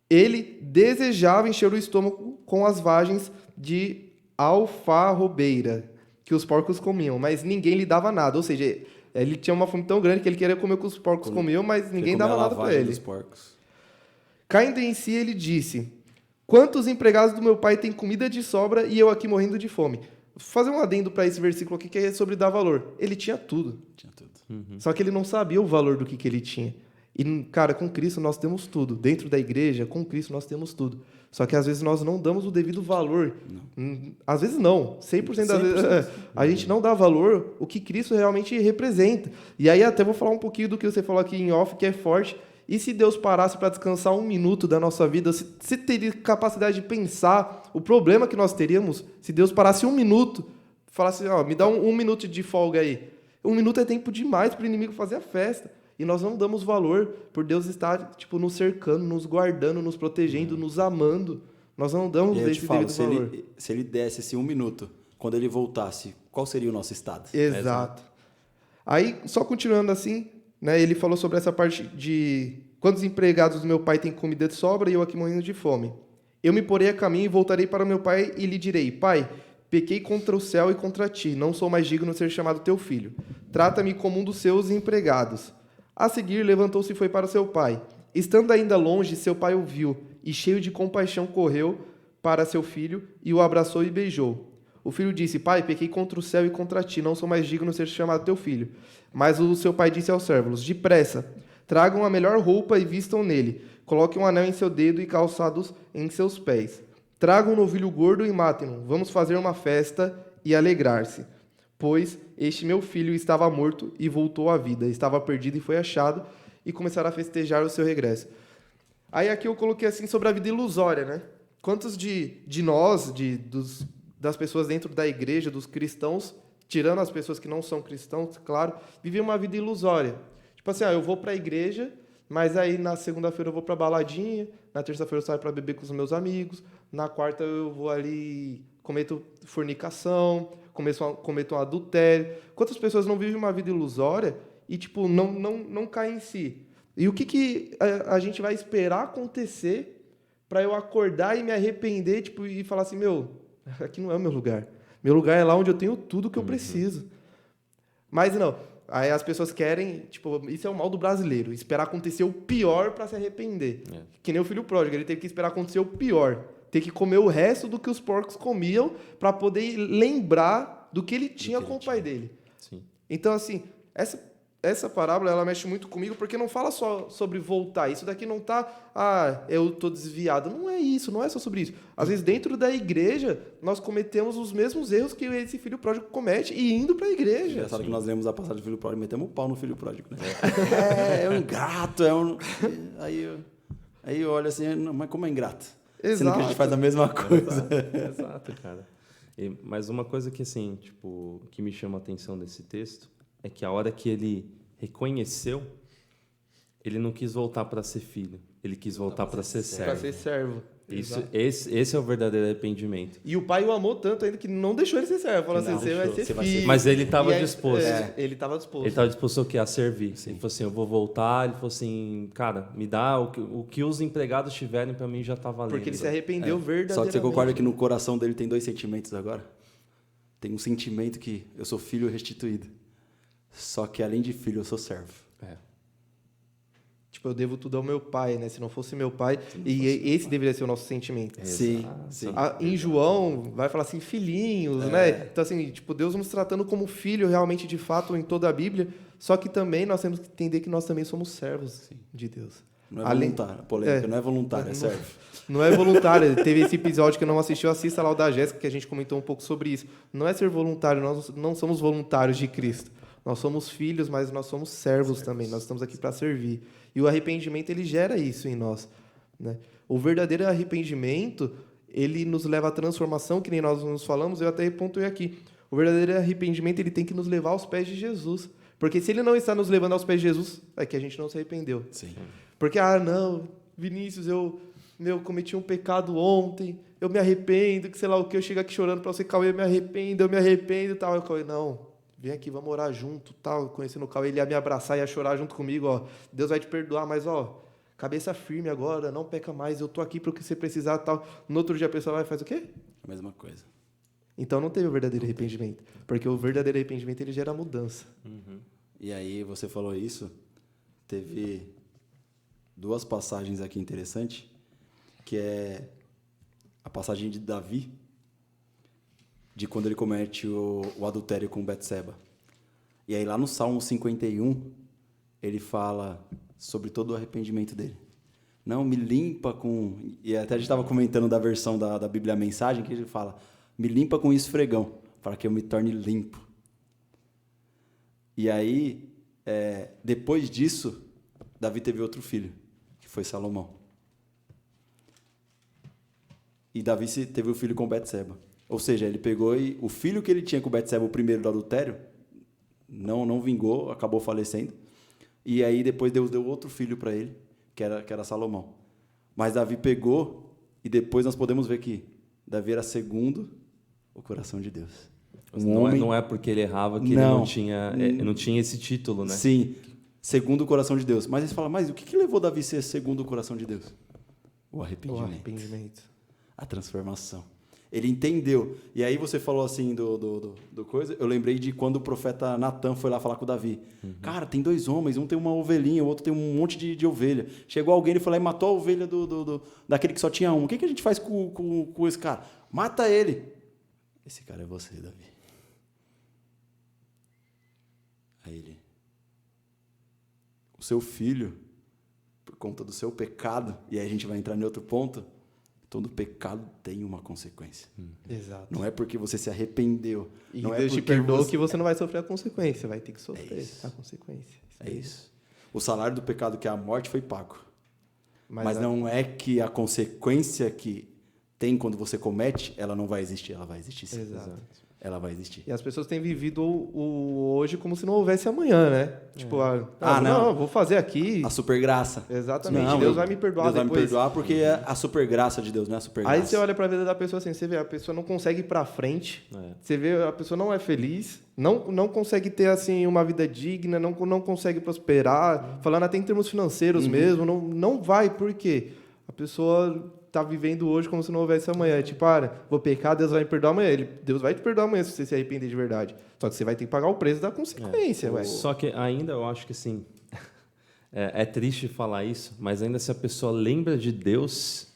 Ele desejava encher o estômago com as vagens de alfarrobeira que os porcos comiam, mas ninguém lhe dava nada. Ou seja, ele tinha uma fome tão grande que ele queria comer o que os porcos comiam, mas ninguém dava nada para ele. Dos porcos. Caindo em si, ele disse: Quantos empregados do meu pai têm comida de sobra e eu aqui morrendo de fome? Vou fazer um adendo para esse versículo aqui que é sobre dar valor. Ele tinha tudo. Tinha tudo. Só que ele não sabia o valor do que ele tinha. E, cara, com Cristo nós temos tudo. Dentro da igreja, com Cristo nós temos tudo. Só que às vezes nós não damos o devido valor. Às vezes não. 100% das vezes a gente não dá valor o que Cristo realmente representa. E aí até vou falar um pouquinho do que você falou aqui em off, que é forte. E se Deus parasse para descansar 1 minuto da nossa vida, se teria capacidade de pensar o problema que nós teríamos, se Deus parasse 1 minuto, falasse, ó, me dá um minuto de folga aí. 1 minuto é tempo demais para o inimigo fazer a festa. E nós não damos valor por Deus estar nos cercando, nos guardando, nos protegendo, nos amando. Nós não damos esse devido valor. Se ele desse esse 1 minuto, quando ele voltasse, qual seria o nosso estado? Exato. Aí, só continuando assim, né, ele falou sobre essa parte de quantos empregados do meu pai têm comida de sobra e eu aqui morrendo de fome. Eu me porei a caminho e voltarei para meu pai e lhe direi: Pai, pequei contra o céu e contra ti, não sou mais digno de ser chamado teu filho. Trata-me como um dos seus empregados. A seguir, levantou-se e foi para seu pai. Estando ainda longe, seu pai o viu e, cheio de compaixão, correu para seu filho e o abraçou e beijou. O filho disse: Pai, pequei contra o céu e contra ti, não sou mais digno de ser chamado teu filho. Mas o seu pai disse aos servos: Depressa, tragam a melhor roupa e vistam nele. Coloquem um anel em seu dedo e calçados em seus pés. Tragam um novilho gordo e matem-no. Vamos fazer uma festa e alegrar-se. Pois este meu filho estava morto e voltou à vida. Estava perdido e foi achado. E começaram a festejar o seu regresso. Aí aqui eu coloquei assim sobre a vida ilusória, né? Quantos de nós, das pessoas dentro da igreja, dos cristãos, tirando as pessoas que não são cristãos, claro, vivem uma vida ilusória. Tipo assim, eu vou para a igreja, mas aí na segunda-feira eu vou para baladinha, na terça-feira eu saio para beber com os meus amigos, na quarta eu vou ali, cometo fornicação, cometo um adultério. Quantas pessoas não vivem uma vida ilusória e tipo não caem em si? E o que a gente vai esperar acontecer para eu acordar e me arrepender, tipo, e falar assim, aqui não é o meu lugar. Meu lugar é lá onde eu tenho tudo que eu preciso. Mas não. Aí as pessoas querem, tipo, isso é o mal do brasileiro, esperar acontecer o pior para se arrepender. Que nem o filho pródigo, ele teve que esperar acontecer o pior. Ter que comer o resto do que os porcos comiam para poder lembrar do que ele tinha com o pai dele. Sim. Então, assim, essa parábola, ela mexe muito comigo porque não fala só sobre voltar. Isso daqui não tá, eu tô desviado. Não é isso, não é só sobre isso. Às vezes, dentro da igreja, nós cometemos os mesmos erros que esse filho pródigo comete e indo para a igreja. Engraçado que nós lemos a passagem do filho pródigo e metemos o pau no filho pródigo, né? É um ingrato, Aí eu olho assim, mas como é ingrato? Exato. Sendo que a gente faz a mesma coisa. Exato, cara. Mas uma coisa que, assim, tipo, que me chama a atenção desse texto é que a hora que ele reconheceu, ele não quis voltar para ser filho, ele quis voltar para ser Para servo. ser servo. Isso, Exato. esse é o verdadeiro arrependimento. E o pai o amou tanto ainda que não deixou ele ser servo. Falou Que assim, não você vai deixou, ser você vai filho. ser- Mas ele estava E aí- disposto. Ele estava disposto. Ele estava disposto ao quê? A servir. Ele falou assim, eu vou voltar. Ele falou assim, cara, me dá o que os empregados tiverem para mim já tá valendo. Porque ele se arrependeu Só verdadeiramente. que você concorda que no coração dele tem 2 sentimentos agora? Tem um sentimento que eu sou filho restituído. Só que além de filho, eu sou servo. É. Tipo, eu devo tudo ao meu pai, né? Se não fosse meu pai. Esse deveria ser o nosso sentimento. Sim, sim. Em João, vai falar assim, filhinhos, né? Então, assim, tipo, Deus nos tratando como filho realmente, de fato, em toda a Bíblia. Só que também nós temos que entender que nós também somos servos de Deus. Não é voluntário. Polêmica, não é voluntário, é Não- servo. Não é voluntário. Teve esse episódio que eu não assistiu, assista lá o da Jéssica, que a gente comentou um pouco sobre isso. Não é ser voluntário, nós não somos voluntários de Cristo. Nós somos filhos, mas nós somos servos também. Nós estamos aqui para servir. E o arrependimento, ele gera isso em nós, né? O verdadeiro arrependimento, ele nos leva à transformação, que nem nós nos falamos, eu até pontuei aqui. O verdadeiro arrependimento, ele tem que nos levar aos pés de Jesus. Porque se ele não está nos levando aos pés de Jesus, é que a gente não se arrependeu. Sim. Porque, não, Vinícius, eu cometi um pecado ontem, eu me arrependo, que sei lá o que, eu chego aqui chorando para você, Cauê, eu me arrependo e tal. Eu, Cauê, não, vem aqui, vamos orar junto, tal. Conhecendo o Cauê, ele ia me abraçar, ia chorar junto comigo, ó. Deus vai te perdoar, mas, ó, cabeça firme agora, não peca mais, eu tô aqui para o que você precisar, tal. No outro dia a pessoa vai e faz o quê? A mesma coisa. Então não teve o verdadeiro arrependimento. Porque o verdadeiro arrependimento, ele gera mudança. E aí, você falou isso, teve 2 passagens aqui interessantes, que é a passagem de Davi, de quando ele comete o adultério com Betseba. E aí, lá no Salmo 51, ele fala sobre todo o arrependimento dele. Não, me limpa com... E até a gente estava comentando da versão da Bíblia Mensagem, que ele fala, me limpa com esfregão, para que eu me torne limpo. E aí, depois disso, Davi teve outro filho, que foi Salomão. E Davi teve o filho com Betseba. Ou seja, ele pegou e o filho que ele tinha com Betseba, o primeiro do adultério, não vingou, acabou falecendo. E aí depois Deus deu outro filho para ele, que era Salomão. Mas Davi pegou e depois nós podemos ver que Davi era segundo o coração de Deus. Não é porque ele errava que ele não tinha esse título, né? Sim, segundo o coração de Deus. Mas eles falam, mas o que levou Davi a ser segundo o coração de Deus? O arrependimento. A transformação. Ele entendeu. E aí você falou assim do coisa, eu lembrei de quando o profeta Natan foi lá falar com o Davi. Cara, tem 2 homens, um tem uma ovelhinha, o outro tem um monte de ovelha. Chegou alguém, ele foi lá e matou a ovelha daquele que só tinha um. O que a gente faz com esse cara? Mata ele. Esse cara é você, Davi. Aí ele... O seu filho, por conta do seu pecado, e aí a gente vai entrar em outro ponto, todo pecado tem uma consequência. Exato. Não é porque você se arrependeu. E não Deus é te porque perdoa que você não vai sofrer a consequência, vai ter que sofrer isso. a consequência. É isso. O salário do pecado, que é a morte, foi pago. Mas a- não é que a consequência que tem quando você comete, ela não vai existir. Ela vai existir sim. Exato. Ela vai existir. E as pessoas têm vivido o hoje como se não houvesse amanhã, né? Tipo, não. não, vou fazer aqui. A supergraça. Exatamente. Não, Deus vai me perdoar Deus depois. vai me perdoar porque é a supergraça de Deus, não é a supergraça. Aí você olha pra vida da pessoa assim, você vê, a pessoa não consegue ir pra frente, você vê, a pessoa não é feliz, não consegue ter, assim, uma vida digna, não consegue prosperar, falando até em termos financeiros mesmo, não vai, por quê? A pessoa tá vivendo hoje como se não houvesse amanhã. Tipo, vou pecar, Deus vai me perdoar amanhã. Deus vai te perdoar amanhã se você se arrepender de verdade. Só que você vai ter que pagar o preço da consequência, ué. Só que ainda eu acho que assim, é triste falar isso, mas ainda se a pessoa lembra de Deus,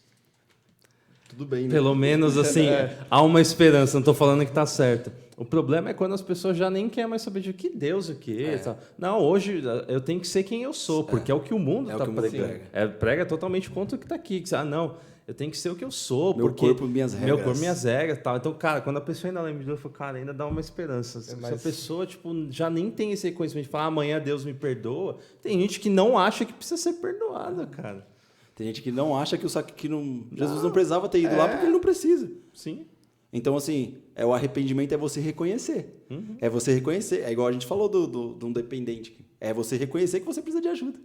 Tudo bem, né? pelo menos assim, há uma esperança, não estou falando que está certo. O problema é quando as pessoas já nem querem mais saber de que Deus o quê. Tal. Não, hoje eu tenho que ser quem eu sou, porque é o que o mundo está pregando. Prega totalmente contra o que está aqui. Não, eu tenho que ser o que eu sou. Meu porque corpo, minhas regras. Meu corpo, minhas regras. Tal. Então, cara, quando a pessoa ainda lembra de Deus, eu falo, cara, ainda dá uma esperança. Se a pessoa já nem tem esse reconhecimento de falar, amanhã Deus me perdoa, tem gente que não acha que precisa ser perdoada, cara. Tem gente que não acha que Jesus não precisava ter ido lá porque ele não precisa. Sim. Então, assim, o arrependimento é você reconhecer. É você reconhecer. É igual a gente falou de um dependente. É você reconhecer que você precisa de ajuda.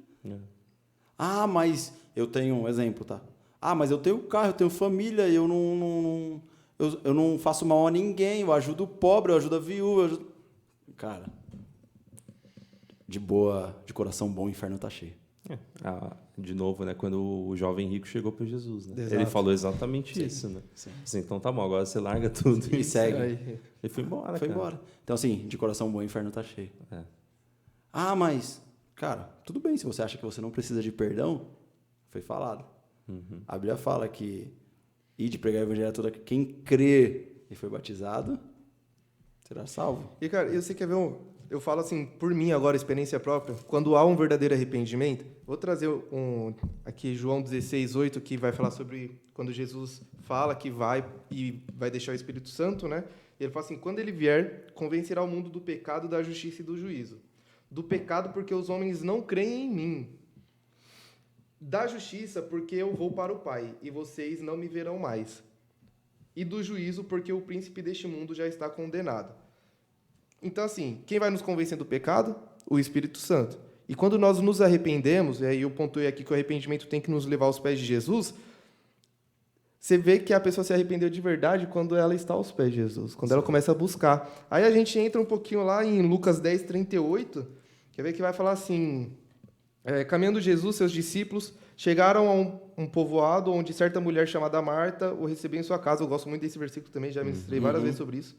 Ah, mas eu tenho um exemplo, tá? Ah, mas eu tenho carro, eu tenho família, eu não faço mal a ninguém, eu ajudo o pobre, eu ajudo a viúva. Cara, de boa, de coração bom, o inferno tá cheio. De novo, né? Quando o jovem rico chegou para Jesus, né? Exato. Ele falou exatamente isso, né? Assim, então tá bom, agora você larga tudo E segue. E foi embora, Foi cara. embora. Então, assim, de coração bom, o inferno tá cheio. É. Ah, mas, cara, tudo bem, se você acha que você não precisa de perdão, foi falado. A Bíblia fala que ide pregar o evangelho a toda quem crer e foi batizado, será salvo. E, cara, você quer ver eu falo assim, por mim agora, experiência própria, quando há um verdadeiro arrependimento, vou trazer aqui João 16:8, que vai falar sobre quando Jesus fala que vai deixar o Espírito Santo, né? E ele fala assim, quando ele vier, convencerá o mundo do pecado, da justiça e do juízo. Do pecado, porque os homens não creem em mim. Da justiça, porque eu vou para o Pai, e vocês não me verão mais. E do juízo, porque o príncipe deste mundo já está condenado. Então, assim, quem vai nos convencer do pecado? O Espírito Santo. E quando nós nos arrependemos, e aí eu pontuei aqui que o arrependimento tem que nos levar aos pés de Jesus, você vê que a pessoa se arrependeu de verdade quando ela está aos pés de Jesus, quando ela começa a buscar. Aí a gente entra um pouquinho lá em Lucas 10:38, quer ver que vai falar assim, caminhando Jesus, seus discípulos, chegaram a um povoado onde certa mulher chamada Marta o recebeu em sua casa. Eu gosto muito desse versículo também, já ministrei várias vezes sobre isso.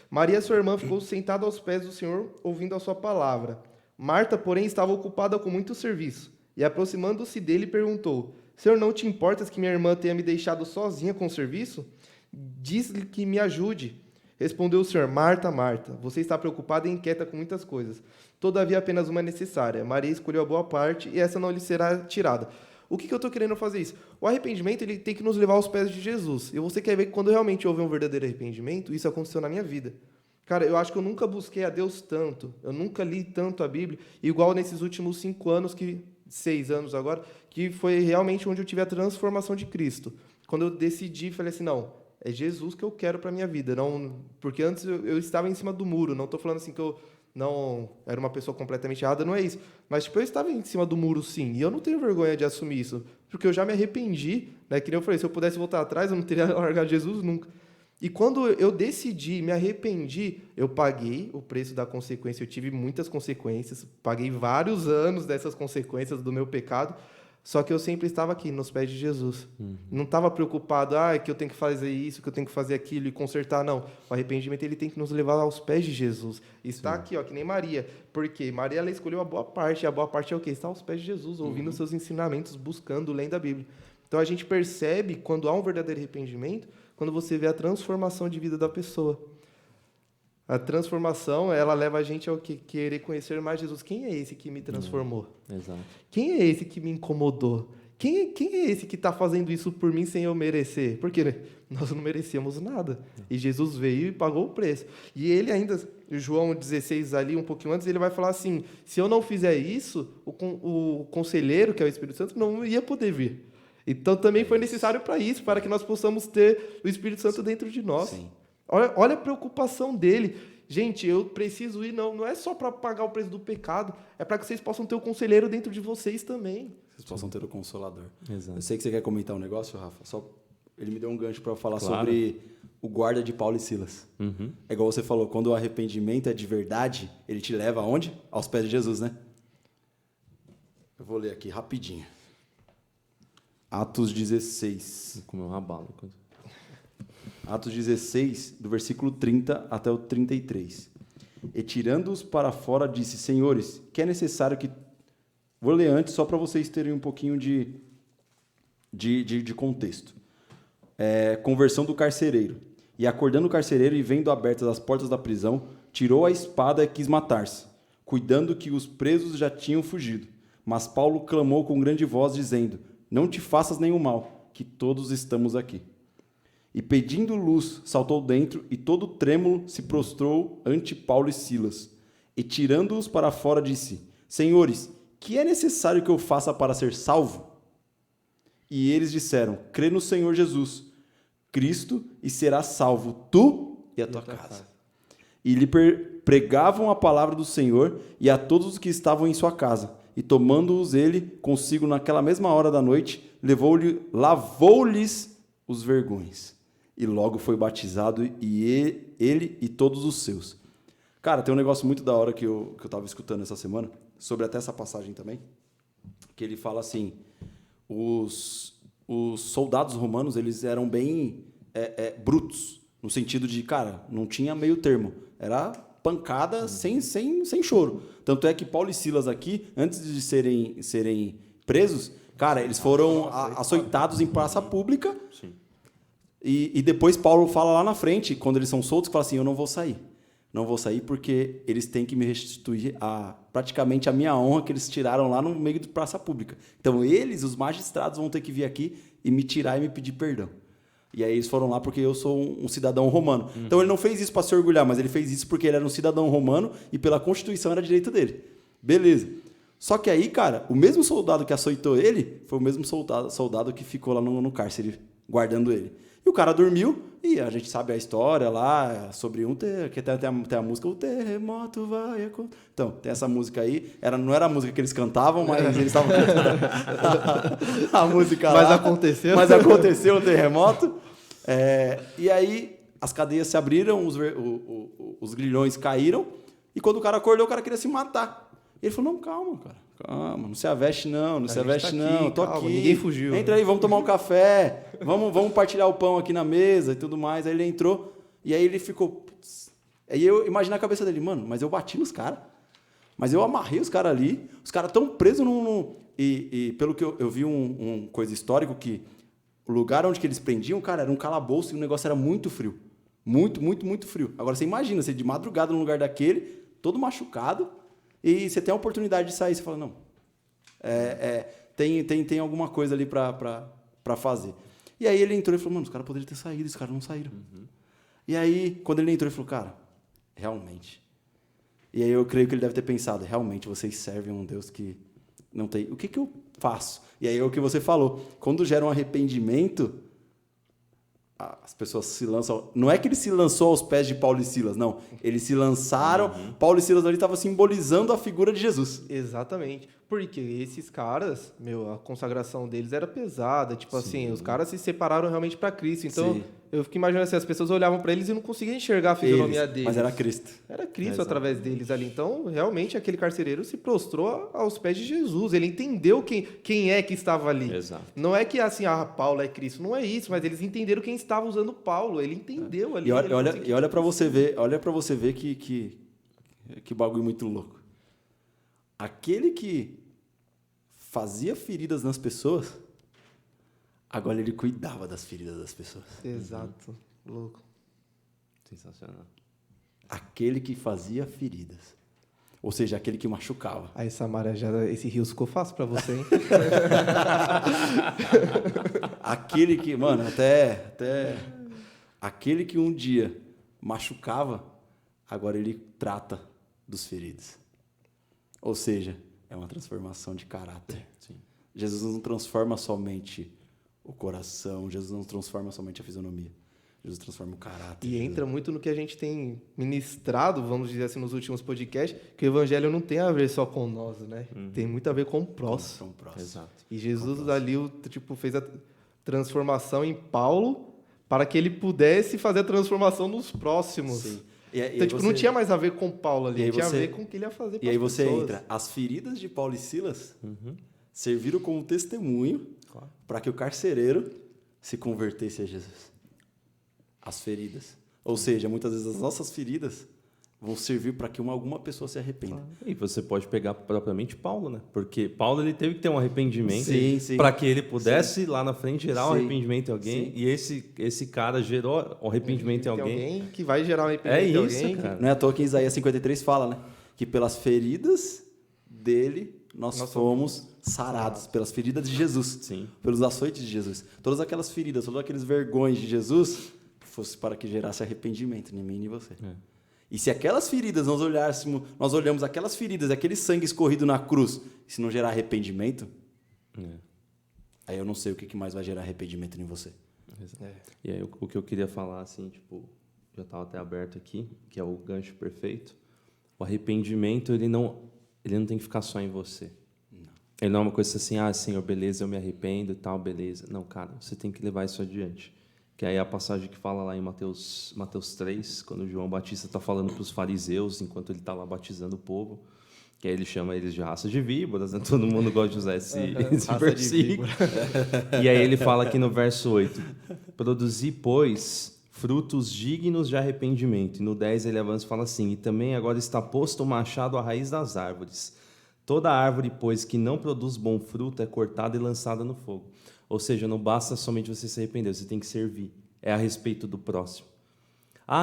Maria, sua irmã, ficou sentada aos pés do Senhor, ouvindo a sua palavra. Marta, porém, estava ocupada com muito serviço. E, aproximando-se dele, perguntou, Senhor, não te importas que minha irmã tenha me deixado sozinha com o serviço? Diz-lhe que me ajude. Respondeu o Senhor, Marta, Marta, você está preocupada e inquieta com muitas coisas. Todavia, apenas uma é necessária. Maria escolheu a boa parte e essa não lhe será tirada. O que eu estou querendo fazer isso? O arrependimento ele tem que nos levar aos pés de Jesus. E você quer ver que quando realmente houve um verdadeiro arrependimento, isso aconteceu na minha vida. Cara, eu acho que eu nunca busquei a Deus tanto, eu nunca li tanto a Bíblia, igual nesses últimos 5 anos, 6 anos agora, que foi realmente onde eu tive a transformação de Cristo. Quando eu decidi, falei assim, não, é Jesus que eu quero para a minha vida. Não, porque antes eu estava em cima do muro, não estou falando assim que eu não era uma pessoa completamente errada, não é isso. Mas tipo, eu estava em cima do muro, sim, e eu não tenho vergonha de assumir isso, porque eu já me arrependi, né? Que nem eu falei, se eu pudesse voltar atrás, eu não teria largado Jesus nunca. E quando eu decidi, me arrependi, eu paguei o preço da consequência. Eu tive muitas consequências, paguei vários anos dessas consequências do meu pecado, só que eu sempre estava aqui, nos pés de Jesus. Não estava preocupado, que eu tenho que fazer isso, que eu tenho que fazer aquilo e consertar, não. O arrependimento ele tem que nos levar aos pés de Jesus. Está aqui, que nem Maria. Porque Maria ela escolheu a boa parte. E a boa parte é o quê? Está aos pés de Jesus, ouvindo os seus ensinamentos, buscando, lendo a Bíblia. Então a gente percebe, quando há um verdadeiro arrependimento, quando você vê a transformação de vida da pessoa. A transformação, ela leva a gente ao querer conhecer mais Jesus. Quem é esse que me transformou? Exato. Quem é esse que me incomodou? Quem é esse que está fazendo isso por mim sem eu merecer? Porque nós não merecíamos nada. E Jesus veio e pagou o preço. E ele ainda, João 16 ali, um pouquinho antes, ele vai falar assim, se eu não fizer isso, o conselheiro, que é o Espírito Santo, não ia poder vir. Então também foi necessário para isso, para que nós possamos ter o Espírito Santo dentro de nós. Sim. Olha a preocupação dele. Gente, eu preciso ir, não é só para pagar o preço do pecado, é para que vocês possam ter o conselheiro dentro de vocês também. Vocês possam ter o Consolador. Exato. Eu sei que você quer comentar um negócio, Rafa, só ele me deu um gancho para eu falar Claro. sobre o guarda de Paulo e Silas. É igual você falou, quando o arrependimento é de verdade, ele te leva aonde? Aos pés de Jesus, né? Eu vou ler aqui rapidinho. Atos 16. Vou comer um rabalo. Atos 16, do versículo 30 até o 33. E tirando-os para fora, disse, senhores, que é necessário que... Vou ler antes, só para vocês terem um pouquinho de contexto. Conversão do carcereiro. E acordando o carcereiro e vendo abertas as portas da prisão, tirou a espada e quis matar-se, cuidando que os presos já tinham fugido. Mas Paulo clamou com grande voz, dizendo, não te faças nenhum mal, que todos estamos aqui. E pedindo luz, saltou dentro, e todo trêmulo se prostrou ante Paulo e Silas. E tirando-os para fora, disse, senhores, que é necessário que eu faça para ser salvo? E eles disseram, crê no Senhor Jesus. Cristo e serás salvo tu e a tua casa. E lhe pregavam a palavra do Senhor e a todos os que estavam em sua casa. E tomando-os ele consigo naquela mesma hora da noite, lavou-lhes os vergões. E logo foi batizado e ele e todos os seus. Cara, tem um negócio muito da hora que eu estava escutando essa semana, sobre até essa passagem também, que ele fala assim, os soldados romanos, eles eram bem brutos, no sentido de, cara, não tinha meio termo, era pancada sem choro. Tanto é que Paulo e Silas aqui, antes de serem presos, cara, eles foram açoitados em praça pública. Sim. E depois Paulo fala lá na frente, quando eles são soltos, fala assim, eu não vou sair. Não vou sair porque eles têm que me restituir praticamente a minha honra que eles tiraram lá no meio de praça pública. Então eles, os magistrados, vão ter que vir aqui e me tirar e me pedir perdão. E aí eles foram lá porque eu sou um cidadão romano. Então ele não fez isso para se orgulhar, mas ele fez isso porque ele era um cidadão romano e pela Constituição era direito dele. Beleza. Só que aí, cara, o mesmo soldado que açoitou ele foi o mesmo soldado que ficou lá no cárcere guardando ele. E o cara dormiu e a gente sabe a história lá sobre que tem a música O Terremoto Vai Acontecer. Então, tem essa música aí. Não era a música que eles cantavam, mas eles estavam cantando a música lá. Mas aconteceu. Mas aconteceu o terremoto. E aí as cadeias se abriram, os grilhões caíram. E quando o cara acordou, o cara queria se matar. Ele falou, não, calma, cara. Calma, não se aveste não se aveste não. Tô aqui. Ninguém fugiu. Entra aí, vamos tomar um café. Vamos partilhar o pão aqui na mesa e tudo mais. Aí ele entrou e aí ele ficou... Putz. Aí eu imaginei a cabeça dele, mano, mas eu bati nos caras. Mas eu amarrei os caras ali. Os caras estão presos E pelo que eu vi um coisa histórico que o lugar onde que eles prendiam, cara, era um calabouço e o negócio era muito frio. Muito, muito, muito frio. Agora você imagina, você de madrugada num lugar daquele, todo machucado, e você tem a oportunidade de sair, você fala, não, tem alguma coisa ali pra fazer. E aí ele entrou e falou, mano, os caras poderiam ter saído, os caras não saíram. E aí, quando ele entrou, ele falou, cara, realmente. E aí eu creio que ele deve ter pensado, realmente, vocês servem um Deus que não tem... O que eu faço? E aí é o que você falou. Quando gera um arrependimento, as pessoas se lançam... Não é que ele se lançou aos pés de Paulo e Silas, não. Eles se lançaram... Paulo e Silas ali estavam simbolizando a figura de Jesus. Exatamente. Porque esses caras, a consagração deles era pesada. Tipo assim, os caras se separaram realmente para Cristo. Então, eu fico imaginando assim, as pessoas olhavam para eles e não conseguiam enxergar a fisionomia deles. Mas era Cristo. Era Cristo através deles ali. Então, realmente, aquele carcereiro se prostrou aos pés de Jesus. Ele entendeu quem é que estava ali. Exato. Não é que assim, Paulo é Cristo. Não é isso, mas eles entenderam quem estava usando Paulo. Ele entendeu ali. E olha para você ver que bagulho muito louco. Aquele que fazia feridas nas pessoas, agora ele cuidava das feridas das pessoas. Exato. Louco. Sensacional. Aquele que fazia feridas. Ou seja, aquele que machucava. Aí, Samara, esse rio ficou fácil pra você, hein? Aquele que, mano, até aquele que um dia machucava, agora ele trata dos feridos. Ou seja, é uma transformação de caráter. Sim. Jesus não transforma somente o coração, Jesus não transforma somente a fisionomia. Jesus transforma o caráter. E entra muito no que a gente tem ministrado, vamos dizer assim, nos últimos podcasts, que o evangelho não tem a ver só com nós, né? Tem muito a ver com o próximo. Exato. E Jesus ali fez a transformação em Paulo para que ele pudesse fazer a transformação nos próximos. Sim. Então, não tinha mais a ver com Paulo ali, tinha a ver com o que ele ia fazer para as pessoas. E aí você entra, as feridas de Paulo e Silas serviram como testemunho para que o carcereiro se convertesse a Jesus. As feridas. Ou seja, muitas vezes as nossas feridas vão servir para que alguma pessoa se arrependa. E você pode pegar propriamente Paulo, né? Porque Paulo ele teve que ter um arrependimento para que ele pudesse lá na frente gerar um arrependimento em alguém. E esse cara gerou um arrependimento em alguém. Que vai gerar um arrependimento em alguém. É isso, cara. Não é à toa que em Isaías 53 fala, né? Que pelas feridas dele nós fomos sarados. Pelas feridas de Jesus. Sim. Pelos açoites de Jesus. Todas aquelas feridas, todos aqueles vergões de Jesus fosse para que gerasse arrependimento em mim e em você. E se aquelas feridas nós olhamos aquelas feridas, aquele sangue escorrido na cruz, se não gerar arrependimento, aí eu não sei o que mais vai gerar arrependimento em você. E aí, o que eu queria falar, assim, tipo, já estava até aberto aqui, que é o gancho perfeito. O arrependimento, ele não tem que ficar só em você. Não. Ele não é uma coisa assim, Senhor, beleza, eu me arrependo e tal, beleza. Não, cara, você tem que levar isso adiante. Que aí é a passagem que fala lá em Mateus 3, quando João Batista está falando para os fariseus, enquanto ele está lá batizando o povo, que aí ele chama eles de raça de víboras, né? Todo mundo gosta de usar esse versículo. E aí ele fala aqui no verso 8, produzi, pois, frutos dignos de arrependimento. E no 10 ele avança e fala assim, e também agora está posto o machado à raiz das árvores. Toda árvore, pois, que não produz bom fruto é cortada e lançada no fogo. Ou seja, não basta somente você se arrepender, você tem que servir. É a respeito do próximo.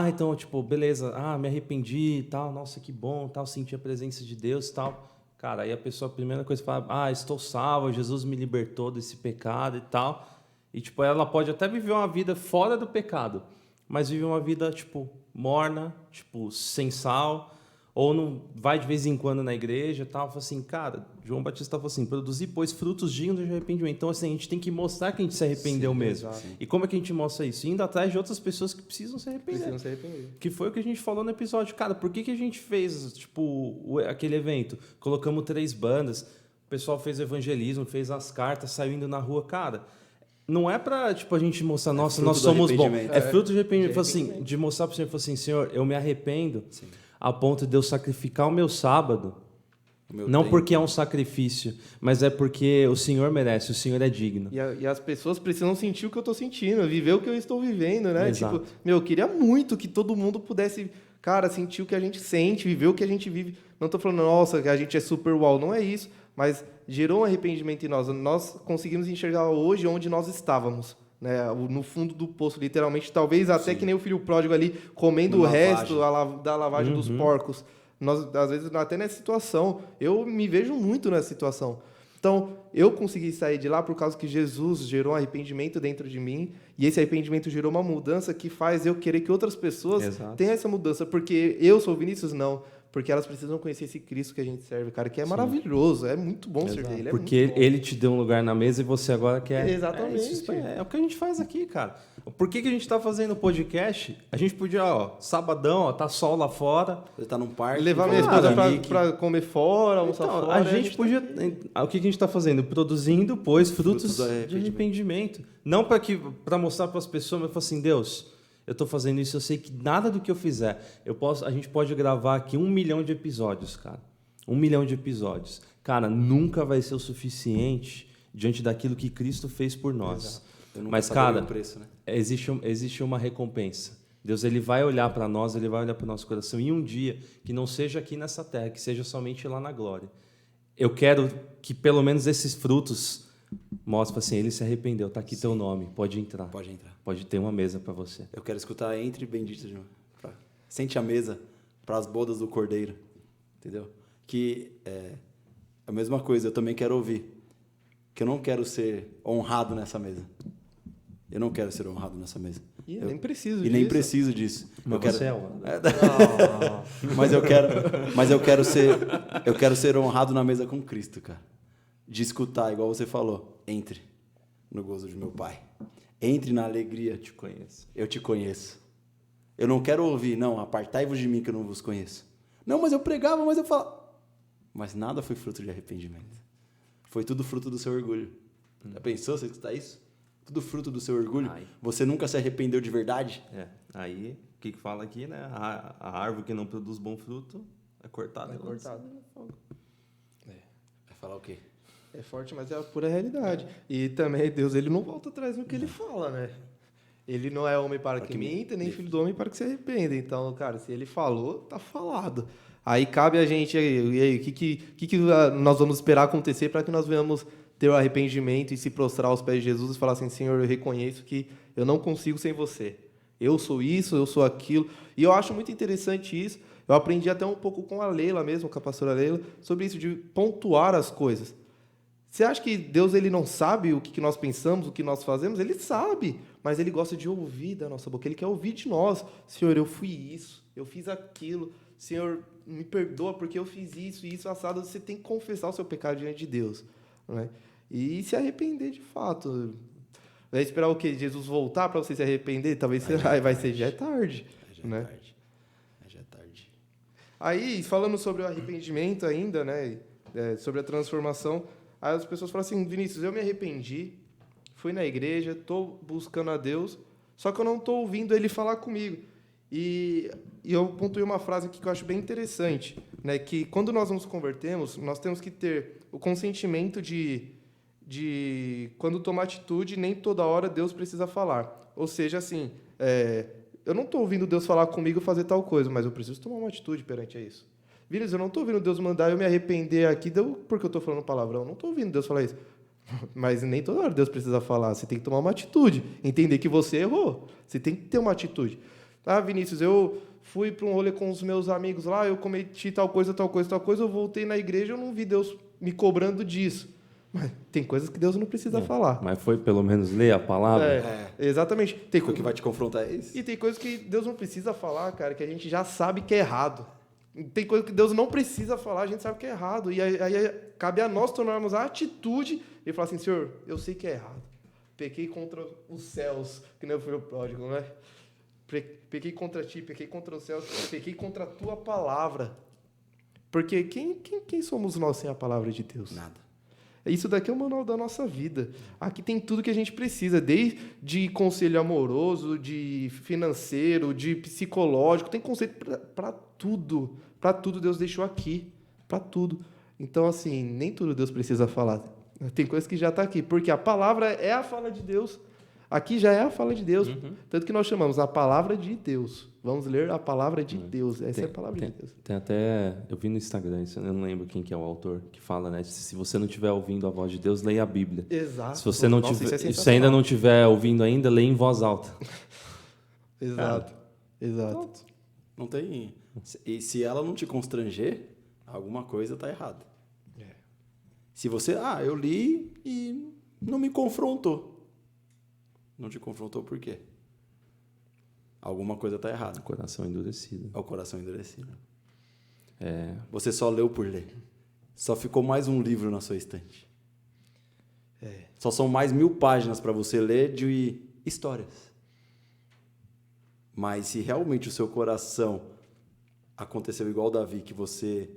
Então, tipo, beleza, me arrependi e tal, nossa, que bom, tal, senti a presença de Deus e tal. Cara, aí a pessoa, a primeira coisa, fala, estou salva, Jesus me libertou desse pecado e tal. E, tipo, ela pode até viver uma vida fora do pecado, mas vive uma vida, tipo, morna, tipo, sem sal, ou não vai de vez em quando na igreja e tal. Fala assim, cara, João Batista falou assim, produzir, pois, frutos dignos de arrependimento. Então, assim, a gente tem que mostrar que a gente se arrependeu mesmo. Sim. E como é que a gente mostra isso? Indo atrás de outras pessoas que precisam se arrepender. Que foi o que a gente falou no episódio. Cara, por que a gente fez, tipo, aquele evento? Colocamos 3 bandas, o pessoal fez evangelismo, fez as cartas, saiu indo na rua. Cara, não é pra, tipo, a gente mostrar, nossa, nós somos bons. É fruto de arrependimento. Assim, de mostrar pro Senhor, assim, Senhor, eu me arrependo. Sim. A ponto de eu sacrificar o meu sábado, não porque é um sacrifício, mas é porque o Senhor merece, o Senhor é digno. E as pessoas precisam sentir o que eu estou sentindo, viver o que eu estou vivendo, né? Exato. Tipo, eu queria muito que todo mundo pudesse, cara, sentir o que a gente sente, viver o que a gente vive. Não estou falando, nossa, que a gente é super uau, não é isso, mas gerou um arrependimento em nós. Nós conseguimos enxergar hoje onde nós estávamos. Né, no fundo do poço, literalmente, talvez até que nem o filho pródigo ali, comendo o resto da lavagem dos porcos. Nós, às vezes, até nessa situação, eu me vejo muito nessa situação. Então, eu consegui sair de lá por causa que Jesus gerou um arrependimento dentro de mim, e esse arrependimento gerou uma mudança que faz eu querer que outras pessoas tenham essa mudança. Porque eu sou Vinícius? Não. Porque elas precisam conhecer esse Cristo que a gente serve, cara, que é maravilhoso, é muito bom servir ele. Porque ele te deu um lugar na mesa e você agora quer... Exatamente. É o que a gente faz aqui, cara. Por que a gente tá fazendo podcast? A gente podia, sabadão, tá sol lá fora. Você tá num parque. Levar minha esposa pra comer fora, almoçar fora. A gente podia... O que a gente tá fazendo? Produzindo, pois, frutos de arrependimento. Não para mostrar para as pessoas, mas falar assim, Deus... Eu estou fazendo isso, eu sei que nada do que eu fizer, a gente pode gravar aqui 1 milhão de episódios, cara. 1 milhão de episódios. Cara, nunca vai ser o suficiente diante daquilo que Cristo fez por nós. Mas, cara, preço, né? existe uma recompensa. Deus, ele vai olhar para nós, ele vai olhar para o nosso coração. E um dia, que não seja aqui nessa terra, que seja somente lá na glória. Eu quero que pelo menos esses frutos... Mostra assim, ele se arrependeu, está aqui teu nome, pode entrar. Pode entrar. Pode ter uma mesa para você. Eu quero escutar entre bendito de sente a mesa para as bodas do Cordeiro, entendeu? Que é a mesma coisa, eu também quero ouvir. Que eu não quero ser honrado nessa mesa. Eu não quero ser honrado nessa mesa. Nem preciso disso. E nem preciso disso. Mas você é honrado. Mas eu quero ser honrado na mesa com Cristo, cara. De escutar, igual você falou, entre no gozo de meu Pai. Entre na alegria. Te conheço. Eu te conheço. Eu não quero ouvir, não, apartai-vos de mim que eu não vos conheço. Não, mas eu pregava, mas eu falava. Mas nada foi fruto de arrependimento. Foi tudo fruto do seu orgulho. Já pensou você escutar isso? Tudo fruto do seu orgulho. Você nunca se arrependeu de verdade? Aí, o que fala aqui, né? A árvore que não produz bom fruto é cortada. Vai falar o quê? É forte, mas é a pura realidade. E também Deus, ele não volta atrás no que ele fala, né? Ele não é homem para que minta, nem filho do homem para que se arrependa. Então, cara, se ele falou, tá falado. Aí cabe a gente, e aí, o que nós vamos esperar acontecer para que nós venhamos ter o arrependimento e se prostrar aos pés de Jesus e falar assim, Senhor, eu reconheço que eu não consigo sem você. Eu sou isso, eu sou aquilo. E eu acho muito interessante isso. Eu aprendi até um pouco com a Leila mesmo, com a pastora Leila, sobre isso, de pontuar as coisas. Você acha que Deus ele não sabe o que nós pensamos, o que nós fazemos? Ele sabe, mas ele gosta de ouvir da nossa boca. Ele quer ouvir de nós. Senhor, eu fui isso, eu fiz aquilo. Senhor, me perdoa porque eu fiz isso, assado. Você tem que confessar o seu pecado diante de Deus, né? E se arrepender de fato. Vai esperar o quê? Jesus voltar para você se arrepender? Talvez já é tarde. Já é Né? tarde. Já é tarde. Aí, falando sobre o arrependimento ainda, né? Sobre a transformação, aí as pessoas falam assim, Vinícius, eu me arrependi, fui na igreja, estou buscando a Deus, só que eu não estou ouvindo Ele falar comigo. E eu pontuei uma frase aqui que eu acho bem interessante, né? Que quando nós nos convertemos, nós temos que ter o consentimento de quando tomar atitude, nem toda hora Deus precisa falar. Ou seja, assim, eu não estou ouvindo Deus falar comigo fazer tal coisa, mas eu preciso tomar uma atitude perante a isso. Vinícius, eu não estou ouvindo Deus mandar eu me arrepender aqui porque eu estou falando palavrão. Não estou ouvindo Deus falar isso. Mas nem toda hora Deus precisa falar. Você tem que tomar uma atitude. Entender que você errou. Você tem que ter uma atitude. Ah, Vinícius, eu fui para um rolê com os meus amigos lá, eu cometi tal coisa, eu voltei na igreja, eu não vi Deus me cobrando disso. Mas tem coisas que Deus não precisa falar. Mas foi pelo menos ler a palavra? Exatamente. O que vai te confrontar é isso. E tem coisas que Deus não precisa falar, cara, que a gente já sabe que é errado. Tem coisa que Deus não precisa falar, a gente sabe que é errado. E aí cabe a nós tomarmos a atitude e falar assim, Senhor, eu sei que é errado. Pequei contra os céus, que nem o filho pródigo, né? Pequei contra ti, pequei contra os céus, pequei contra a tua palavra. Porque quem somos nós sem a palavra de Deus? Nada. Isso daqui é o manual da nossa vida. Aqui tem tudo que a gente precisa, desde conselho amoroso, de financeiro, de psicológico. Tem conselho para tudo. Para tudo Deus deixou aqui. Para tudo. Então, assim, nem tudo Deus precisa falar. Tem coisa que já está aqui. Porque a palavra é a fala de Deus. Aqui já é a fala de Deus. Tanto que nós chamamos a palavra de Deus. Vamos ler a palavra de Deus. Essa é a palavra de Deus. Tem até... Eu vi no Instagram, eu não lembro quem que é o autor, que fala, né? Se você não estiver ouvindo a voz de Deus, leia a Bíblia. Exato. Se você não tiver, se ainda não estiver ouvindo ainda, leia em voz alta. Exato. Exato. Não tem... E se ela não te constranger, alguma coisa está errada. Se você... eu li e não me confrontou. Não te confrontou por quê? Alguma coisa está errada. Coração endurecido. É o coração endurecido. Você só leu por ler. Só ficou mais um livro na sua estante. Só são mais 1000 páginas para você ler de histórias. Mas se realmente o seu coração aconteceu igual Davi, que você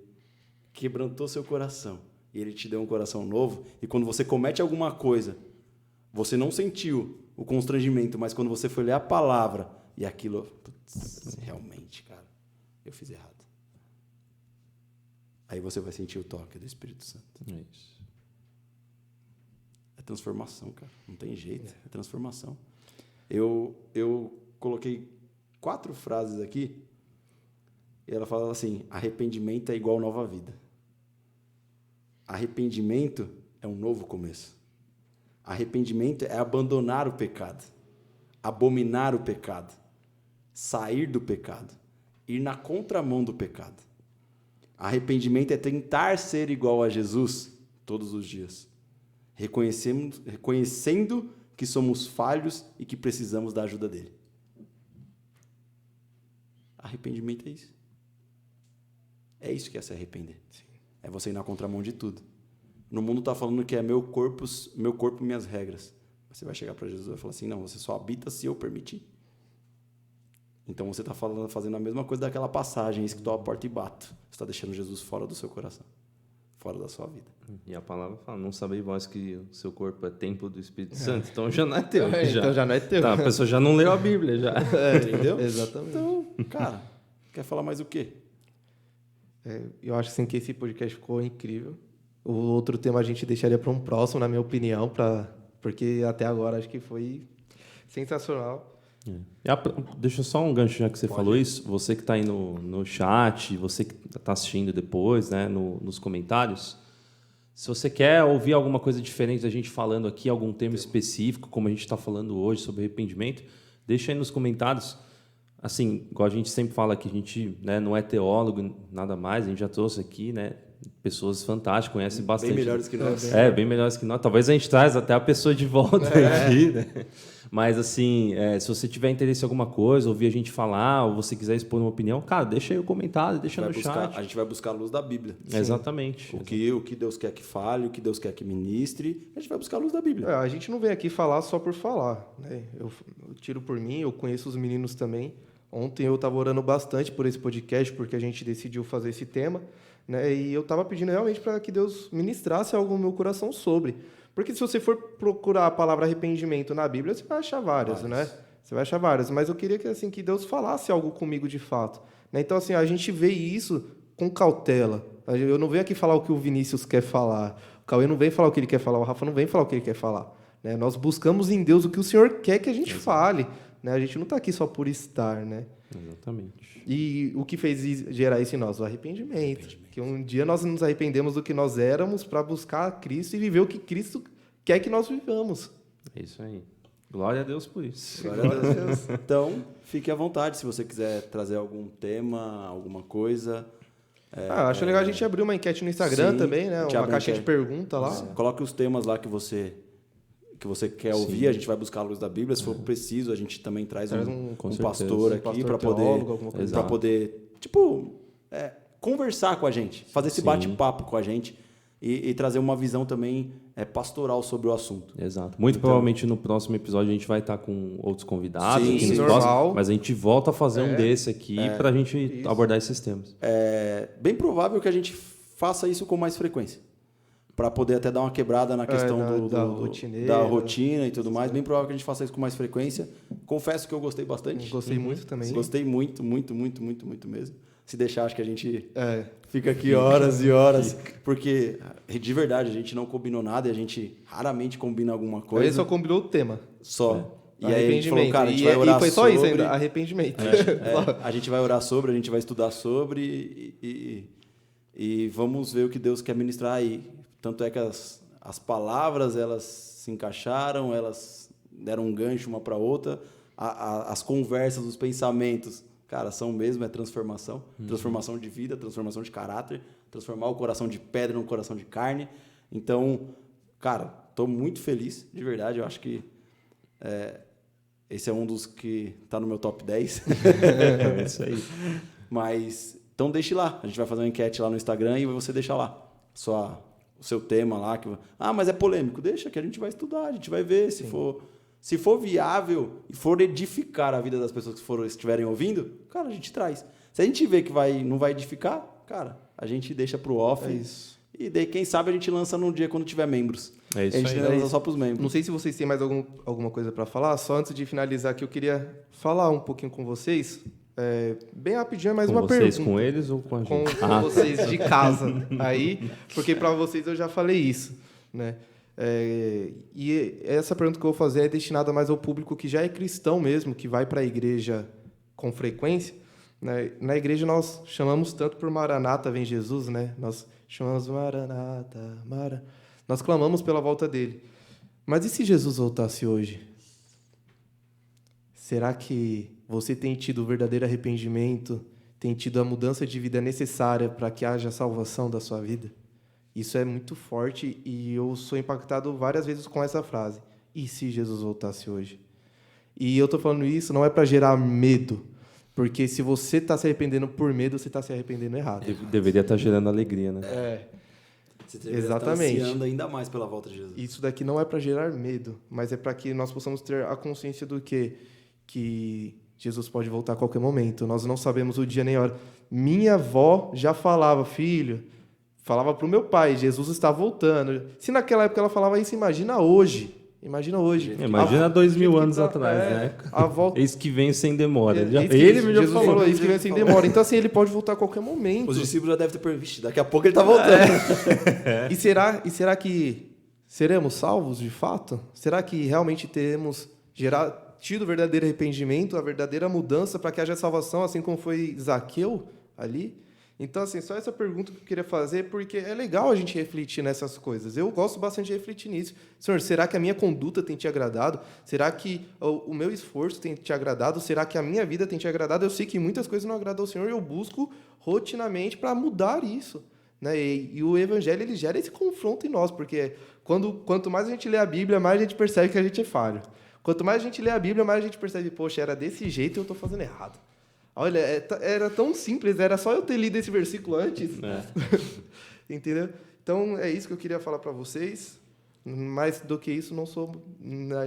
quebrantou seu coração e ele te deu um coração novo, e quando você comete alguma coisa, você não sentiu o constrangimento, mas quando você foi ler a palavra e aquilo, realmente, cara, eu fiz errado. Aí você vai sentir o toque do Espírito Santo. É isso. É transformação, cara. Não tem jeito. É transformação. Eu coloquei 4 frases aqui e ela fala assim: arrependimento é igual nova vida. Arrependimento é um novo começo. Arrependimento é abandonar o pecado, abominar o pecado, sair do pecado, ir na contramão do pecado. Arrependimento é tentar ser igual a Jesus todos os dias, reconhecendo que somos falhos e que precisamos da ajuda dele. Arrependimento é isso. É isso que é se arrepender. Sim. É você ir na contramão de tudo. No mundo está falando que é meu corpo, minhas regras. Você vai chegar para Jesus e vai falar assim, não, você só habita se eu permitir. Então você está fazendo a mesma coisa daquela passagem, isso que estou à porta e bato. Você está deixando Jesus fora do seu coração, fora da sua vida. E a palavra fala, não sabeis vós que o seu corpo é templo do Espírito Santo, então já não é teu. Então já não é teu. Tá, a pessoa já não leu a Bíblia, já. Entendeu? Exatamente. Então, cara, quer falar mais o quê? Eu acho assim, que esse podcast ficou incrível. O outro tema a gente deixaria para um próximo, na minha opinião, porque até agora acho que foi sensacional. Deixa só um gancho, já que você falou isso. Você que está aí no chat, você que está assistindo depois, né, nos comentários, se você quer ouvir alguma coisa diferente da gente falando aqui, algum tema específico, como a gente está falando hoje sobre arrependimento, deixa aí nos comentários. Assim, igual a gente sempre fala que a gente, né, não é teólogo, nada mais, a gente já trouxe aqui, né, pessoas fantásticas, conhecem bastante. Bem melhores que nós. Bem melhores que nós. Talvez a gente traz até a pessoa de volta aqui, né? Mas, assim, se você tiver interesse em alguma coisa, ouvir a gente falar, ou você quiser expor uma opinião, cara, deixa aí o comentário, deixa no chat. A gente vai buscar a luz da Bíblia. Exatamente. O que Deus quer que fale, o que Deus quer que ministre, a gente vai buscar a luz da Bíblia. A gente não vem aqui falar só por falar, né? Eu tiro por mim, eu conheço os meninos também. Ontem eu estava orando bastante por esse podcast, porque a gente decidiu fazer esse tema, né? E eu estava pedindo realmente para que Deus ministrasse algo no meu coração sobre. Porque se você for procurar a palavra arrependimento na Bíblia, você vai achar várias, né? Você vai achar várias. Mas eu queria que Deus falasse algo comigo de fato, né? Então, assim, a gente vê isso com cautela. Eu não venho aqui falar o que o Vinícius quer falar. O Cauê não vem falar o que ele quer falar. O Rafa não vem falar o que ele quer falar, né? Nós buscamos em Deus o que o Senhor quer que a gente fale, né? A gente não está aqui só por estar, né? Exatamente. E o que fez gerar isso em nós? O arrependimento. Que um dia nós nos arrependemos do que nós éramos para buscar a Cristo e viver o que Cristo quer que nós vivamos. É isso aí. Glória a Deus por isso. Glória a Deus. Então, fique à vontade se você quiser trazer algum tema, alguma coisa. Acho legal a gente abrir uma enquete no Instagram. Sim, também, né? Uma caixa de pergunta lá. Coloque os temas lá que você quer ouvir, a gente vai buscar a luz da Bíblia. Se for preciso, a gente também traz um pastor aqui para poder conversar com a gente, fazer esse bate-papo com a gente e trazer uma visão também pastoral sobre o assunto. Exato. Muito provavelmente no próximo episódio a gente vai estar com outros convidados, normal, mas a gente volta a fazer um desse aqui para a gente abordar esses temas. É bem provável que a gente faça isso com mais frequência, para poder até dar uma quebrada na questão da rotina e tudo mais. Bem provável que a gente faça isso com mais frequência. Confesso que eu gostei bastante. Gostei muito também. Gostei muito mesmo. Se deixar, acho que a gente fica aqui horas e horas. Porque, de verdade, a gente não combinou nada e a gente raramente combina alguma coisa. Ele só combinou o tema. Só. E aí a gente falou, cara, a gente vai orar sobre... E foi só isso ainda, arrependimento. A gente vai orar sobre, a gente vai estudar sobre e vamos ver o que Deus quer ministrar aí. Tanto é que as palavras, elas se encaixaram, elas deram um gancho uma para outra. As conversas, os pensamentos, cara, são mesmo, transformação. Transformação de vida, transformação de caráter, transformar o coração de pedra num coração de carne. Então, cara, estou muito feliz, de verdade. Eu acho que esse é um dos que está no meu top 10. É isso aí. Mas, então deixe lá. A gente vai fazer uma enquete lá no Instagram e você deixa lá o seu tema lá. Mas é polêmico. Deixa que a gente vai estudar, a gente vai ver se for viável e for edificar a vida das pessoas que estiverem ouvindo, cara, a gente traz. Se a gente vê que não vai edificar, cara, a gente deixa pro off. E daí, quem sabe, a gente lança num dia quando tiver membros. É isso aí. A gente lança só pros membros. Não sei se vocês têm mais alguma coisa para falar. Só antes de finalizar aqui, eu queria falar um pouquinho com vocês. Bem rapidinho, mais uma pergunta. Com eles ou com a gente? Com vocês de casa. Aí, porque para vocês eu já falei isso, né? E essa pergunta que eu vou fazer é destinada mais ao público que já é cristão mesmo, que vai para a igreja com frequência, né? Na igreja nós chamamos tanto por Maranata, vem Jesus, né? Nós chamamos Maranata, nós clamamos pela volta dele. Mas e se Jesus voltasse hoje? Será que você tem tido o verdadeiro arrependimento, tem tido a mudança de vida necessária para que haja salvação da sua vida? Isso é muito forte e eu sou impactado várias vezes com essa frase. E se Jesus voltasse hoje? E eu estou falando isso não é para gerar medo, porque se você está se arrependendo por medo, você está se arrependendo errado. Deveria estar gerando alegria, né? Você deveria estar ansiando ainda mais pela volta de Jesus. Isso daqui não é para gerar medo, mas é para que nós possamos ter a consciência do que Jesus pode voltar a qualquer momento. Nós não sabemos o dia nem a hora. Minha avó já falava, filho... Falava para o meu pai, Jesus está voltando. Se naquela época ela falava isso, imagina hoje. Imagina 2000 anos atrás, né? Eis que vem sem demora. Jesus falou, eis que vem sem demora. Então, assim, ele pode voltar a qualquer momento. Os discípulos já devem ter pervisto. Daqui a pouco ele está voltando. E será que seremos salvos, de fato? Será que realmente teremos tido o verdadeiro arrependimento, a verdadeira mudança para que haja salvação, assim como foi Zaqueu ali? Então, assim, só essa pergunta que eu queria fazer, porque é legal a gente refletir nessas coisas. Eu gosto bastante de refletir nisso. Senhor, será que a minha conduta tem te agradado? Será que o meu esforço tem te agradado? Será que a minha vida tem te agradado? Eu sei que muitas coisas não agradam ao Senhor e eu busco rotinamente para mudar isso, né? E o Evangelho, ele gera esse confronto em nós, porque quanto mais a gente lê a Bíblia, mais a gente percebe que a gente é falho. Quanto mais a gente lê a Bíblia, mais a gente percebe, poxa, era desse jeito e eu tô fazendo errado. Olha, era tão simples, era só eu ter lido esse versículo antes. Entendeu? Então, é isso que eu queria falar para vocês. Mais do que isso,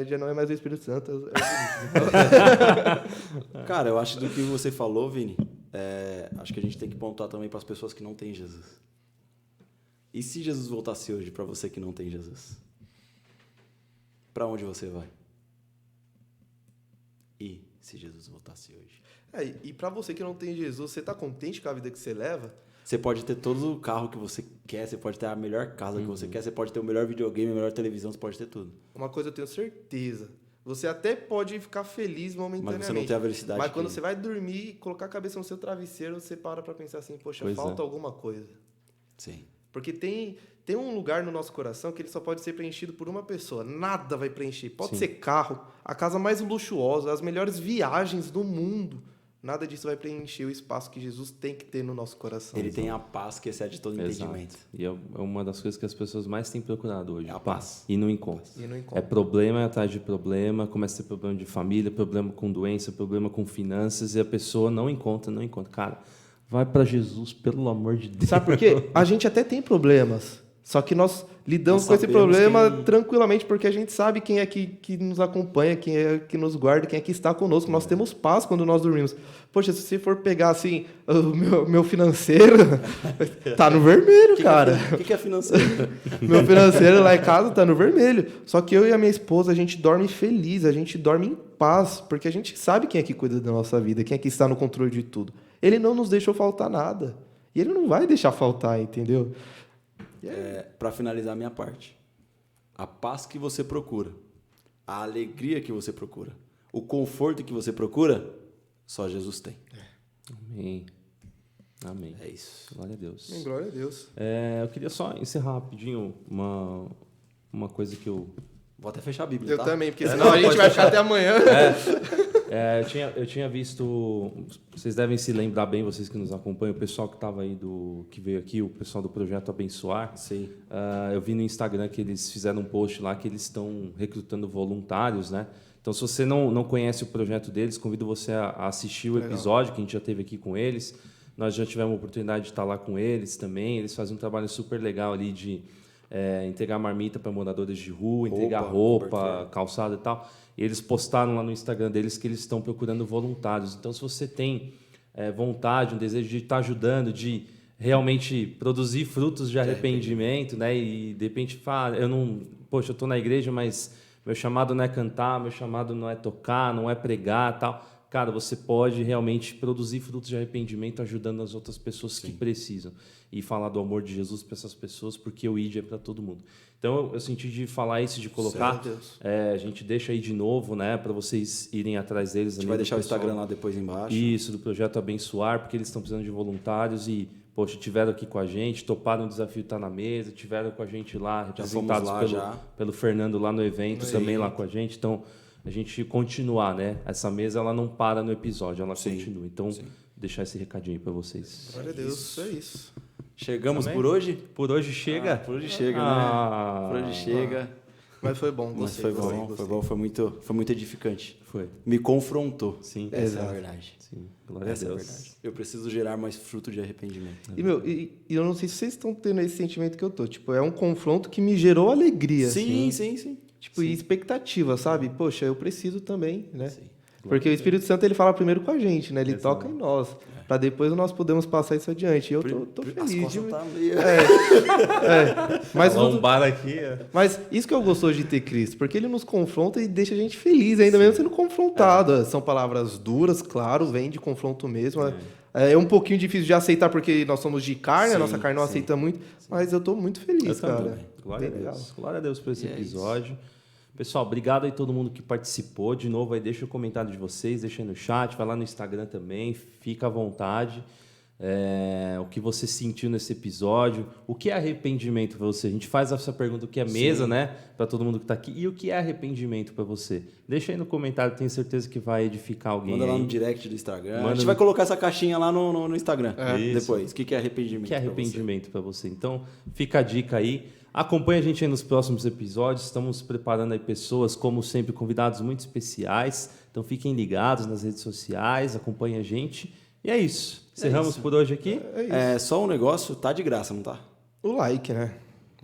já não é mais o Espírito Santo. Cara, eu acho do que você falou, Vini, acho que a gente tem que pontuar também para as pessoas que não têm Jesus. E se Jesus voltasse hoje para você que não tem Jesus? Para onde você vai? E se Jesus voltasse hoje? E para você que não tem Jesus, você tá contente com a vida que você leva? Você pode ter todo o carro que você quer, você pode ter a melhor casa que você quer, você pode ter o melhor videogame, a melhor televisão, você pode ter tudo. Uma coisa eu tenho certeza. Você até pode ficar feliz momentaneamente. Mas você não tem a felicidade. Mas quando você vai dormir e colocar a cabeça no seu travesseiro, você para pensar assim, poxa, falta alguma coisa. Sim. Porque tem um lugar no nosso coração que ele só pode ser preenchido por uma pessoa. Nada vai preencher. Pode ser carro, a casa mais luxuosa, as melhores viagens do mundo. Nada disso vai preencher o espaço que Jesus tem que ter no nosso coração. Ele tem a paz que excede todo entendimento. E é uma das coisas que as pessoas mais têm procurado hoje. É a paz. E não encontram. É problema atrás de problema, começa a ter problema de família, problema com doença, problema com finanças, e a pessoa não encontra. Cara, vai para Jesus, pelo amor de Deus. Sabe por quê? A gente até tem problemas, só que nós lidamos com esse problema tranquilamente, porque a gente sabe quem é que nos acompanha, quem é que nos guarda, quem é que está conosco. Nós temos paz quando nós dormimos. Poxa, se você for pegar assim, o meu financeiro, tá no vermelho, cara. O que é financeiro? Meu financeiro lá em casa tá no vermelho. Só que eu e a minha esposa, a gente dorme feliz, a gente dorme em paz, porque a gente sabe quem é que cuida da nossa vida, quem é que está no controle de tudo. Ele não nos deixou faltar nada. E ele não vai deixar faltar, entendeu? Para finalizar a minha parte, a paz que você procura, a alegria que você procura, o conforto que você procura, só Jesus tem. Amém. É isso. Glória a Deus. Glória a Deus. Eu queria só encerrar rapidinho uma coisa que eu... Vou até fechar a Bíblia, Eu tá? também, porque senão a gente vai ficar até amanhã. Eu tinha visto, vocês devem se lembrar bem, vocês que nos acompanham, o pessoal que estava aí que veio aqui, o pessoal do Projeto Abençoar. Sim. Eu vi no Instagram que eles fizeram um post lá que eles estão recrutando voluntários, né? Então, se você não conhece o projeto deles, convido você a assistir o episódio que a gente já teve aqui com eles. Nós já tivemos a oportunidade de estar lá com eles também. Eles fazem um trabalho super legal ali de entregar marmita para moradores de rua, entregar roupa, calçado e tal. E eles postaram lá no Instagram deles que eles estão procurando voluntários. Então, se você tem vontade, um desejo de estar ajudando, de realmente produzir frutos de arrependimento, né? E de repente fala, eu estou na igreja, mas meu chamado não é cantar, meu chamado não é tocar, não é pregar, tal. Cara, você pode realmente produzir frutos de arrependimento ajudando as outras pessoas que precisam. E falar do amor de Jesus para essas pessoas, porque o ID é para todo mundo. Então, eu senti de falar isso, de colocar. A gente deixa aí de novo, né, para vocês irem atrás deles. A gente vai deixar o Instagram lá depois embaixo. Isso, do Projeto Abençoar, porque eles estão precisando de voluntários e, poxa, tiveram aqui com a gente, toparam o desafio de estar na mesa, tiveram com a gente lá, representados pelo Fernando lá no evento, também lá com a gente. Então, a gente continuar, né? Essa mesa, ela não para no episódio, ela continua. Então, deixar esse recadinho para vocês. Glória a Deus, é isso. Chegamos Também? por hoje? Por hoje chega? Por hoje chega, né? Por hoje chega. Mas foi bom, gostei. Foi muito edificante. Foi. Me confrontou. Sim. Essa é a verdade. Sim. Glória a Deus. É a verdade. Eu preciso gerar mais fruto de arrependimento. E eu não sei se vocês estão tendo esse sentimento que eu tô. Tipo, é um confronto que me gerou alegria. Sim. Tipo, e expectativa, sabe? Poxa, eu preciso também, né? Sim. Porque o Espírito Santo, ele fala primeiro com a gente, né? Ele toca em nós. Para depois nós podemos passar isso adiante. E eu tô feliz. Tá meio... Mas Mas isso que eu gosto de ter Cristo, porque ele nos confronta e deixa a gente feliz, ainda mesmo sendo confrontado. São palavras duras, claro, vem de confronto mesmo. É um pouquinho difícil de aceitar, porque nós somos de carne, a nossa carne não aceita muito, mas eu tô muito feliz, cara. Glória a Deus. Glória a Deus por esse episódio. Pessoal, obrigado aí a todo mundo que participou. De novo, aí deixa o comentário de vocês, deixa aí no chat, vai lá no Instagram também, fica à vontade. O que você sentiu nesse episódio, o que é arrependimento para você? A gente faz essa pergunta, o que é mesa, né? Para todo mundo que está aqui. E o que é arrependimento para você? Deixa aí no comentário, tenho certeza que vai edificar alguém. Manda lá no direct do Instagram. A gente vai colocar essa caixinha lá no Instagram depois. O que é arrependimento? O que é arrependimento para você? Então, fica a dica aí. Acompanhe a gente aí nos próximos episódios. Estamos preparando aí pessoas, como sempre, convidados muito especiais. Então fiquem ligados nas redes sociais, acompanhem a gente. E é isso. Encerramos por hoje aqui. É só um negócio, tá de graça, não tá? O like, né?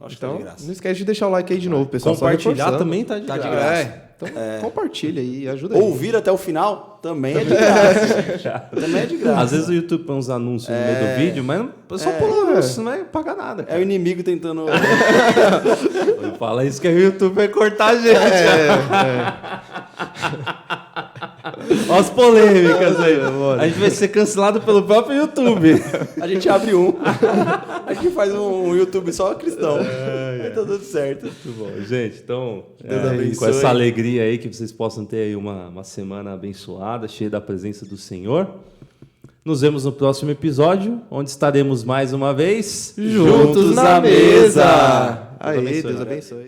Acho que tá Então, de graça. não esquece de deixar o like aí de novo, pessoal. Só Compartilhar reforçando. também tá de Tá de graça. graça. Então, compartilha aí, ajuda aí. Ouvir até o final também é de graça. Também é de graça. Às vezes o YouTube põe uns anúncios no meio do vídeo, mas só pôr anúncio, não vai pagar nada. É o inimigo tentando... Fala isso que o YouTube vai cortar a gente. Olha as polêmicas aí. A gente vai ser cancelado pelo próprio YouTube. A gente abre um. A gente faz um YouTube só cristão. Aí tá tudo certo. Muito bom, gente. Então, Deus abençoe. com essa alegria aí, que vocês possam ter aí uma semana abençoada, cheia da presença do Senhor. Nos vemos no próximo episódio, onde estaremos mais uma vez Juntos na mesa. Deus Aí, abençoe. Deus abençoe.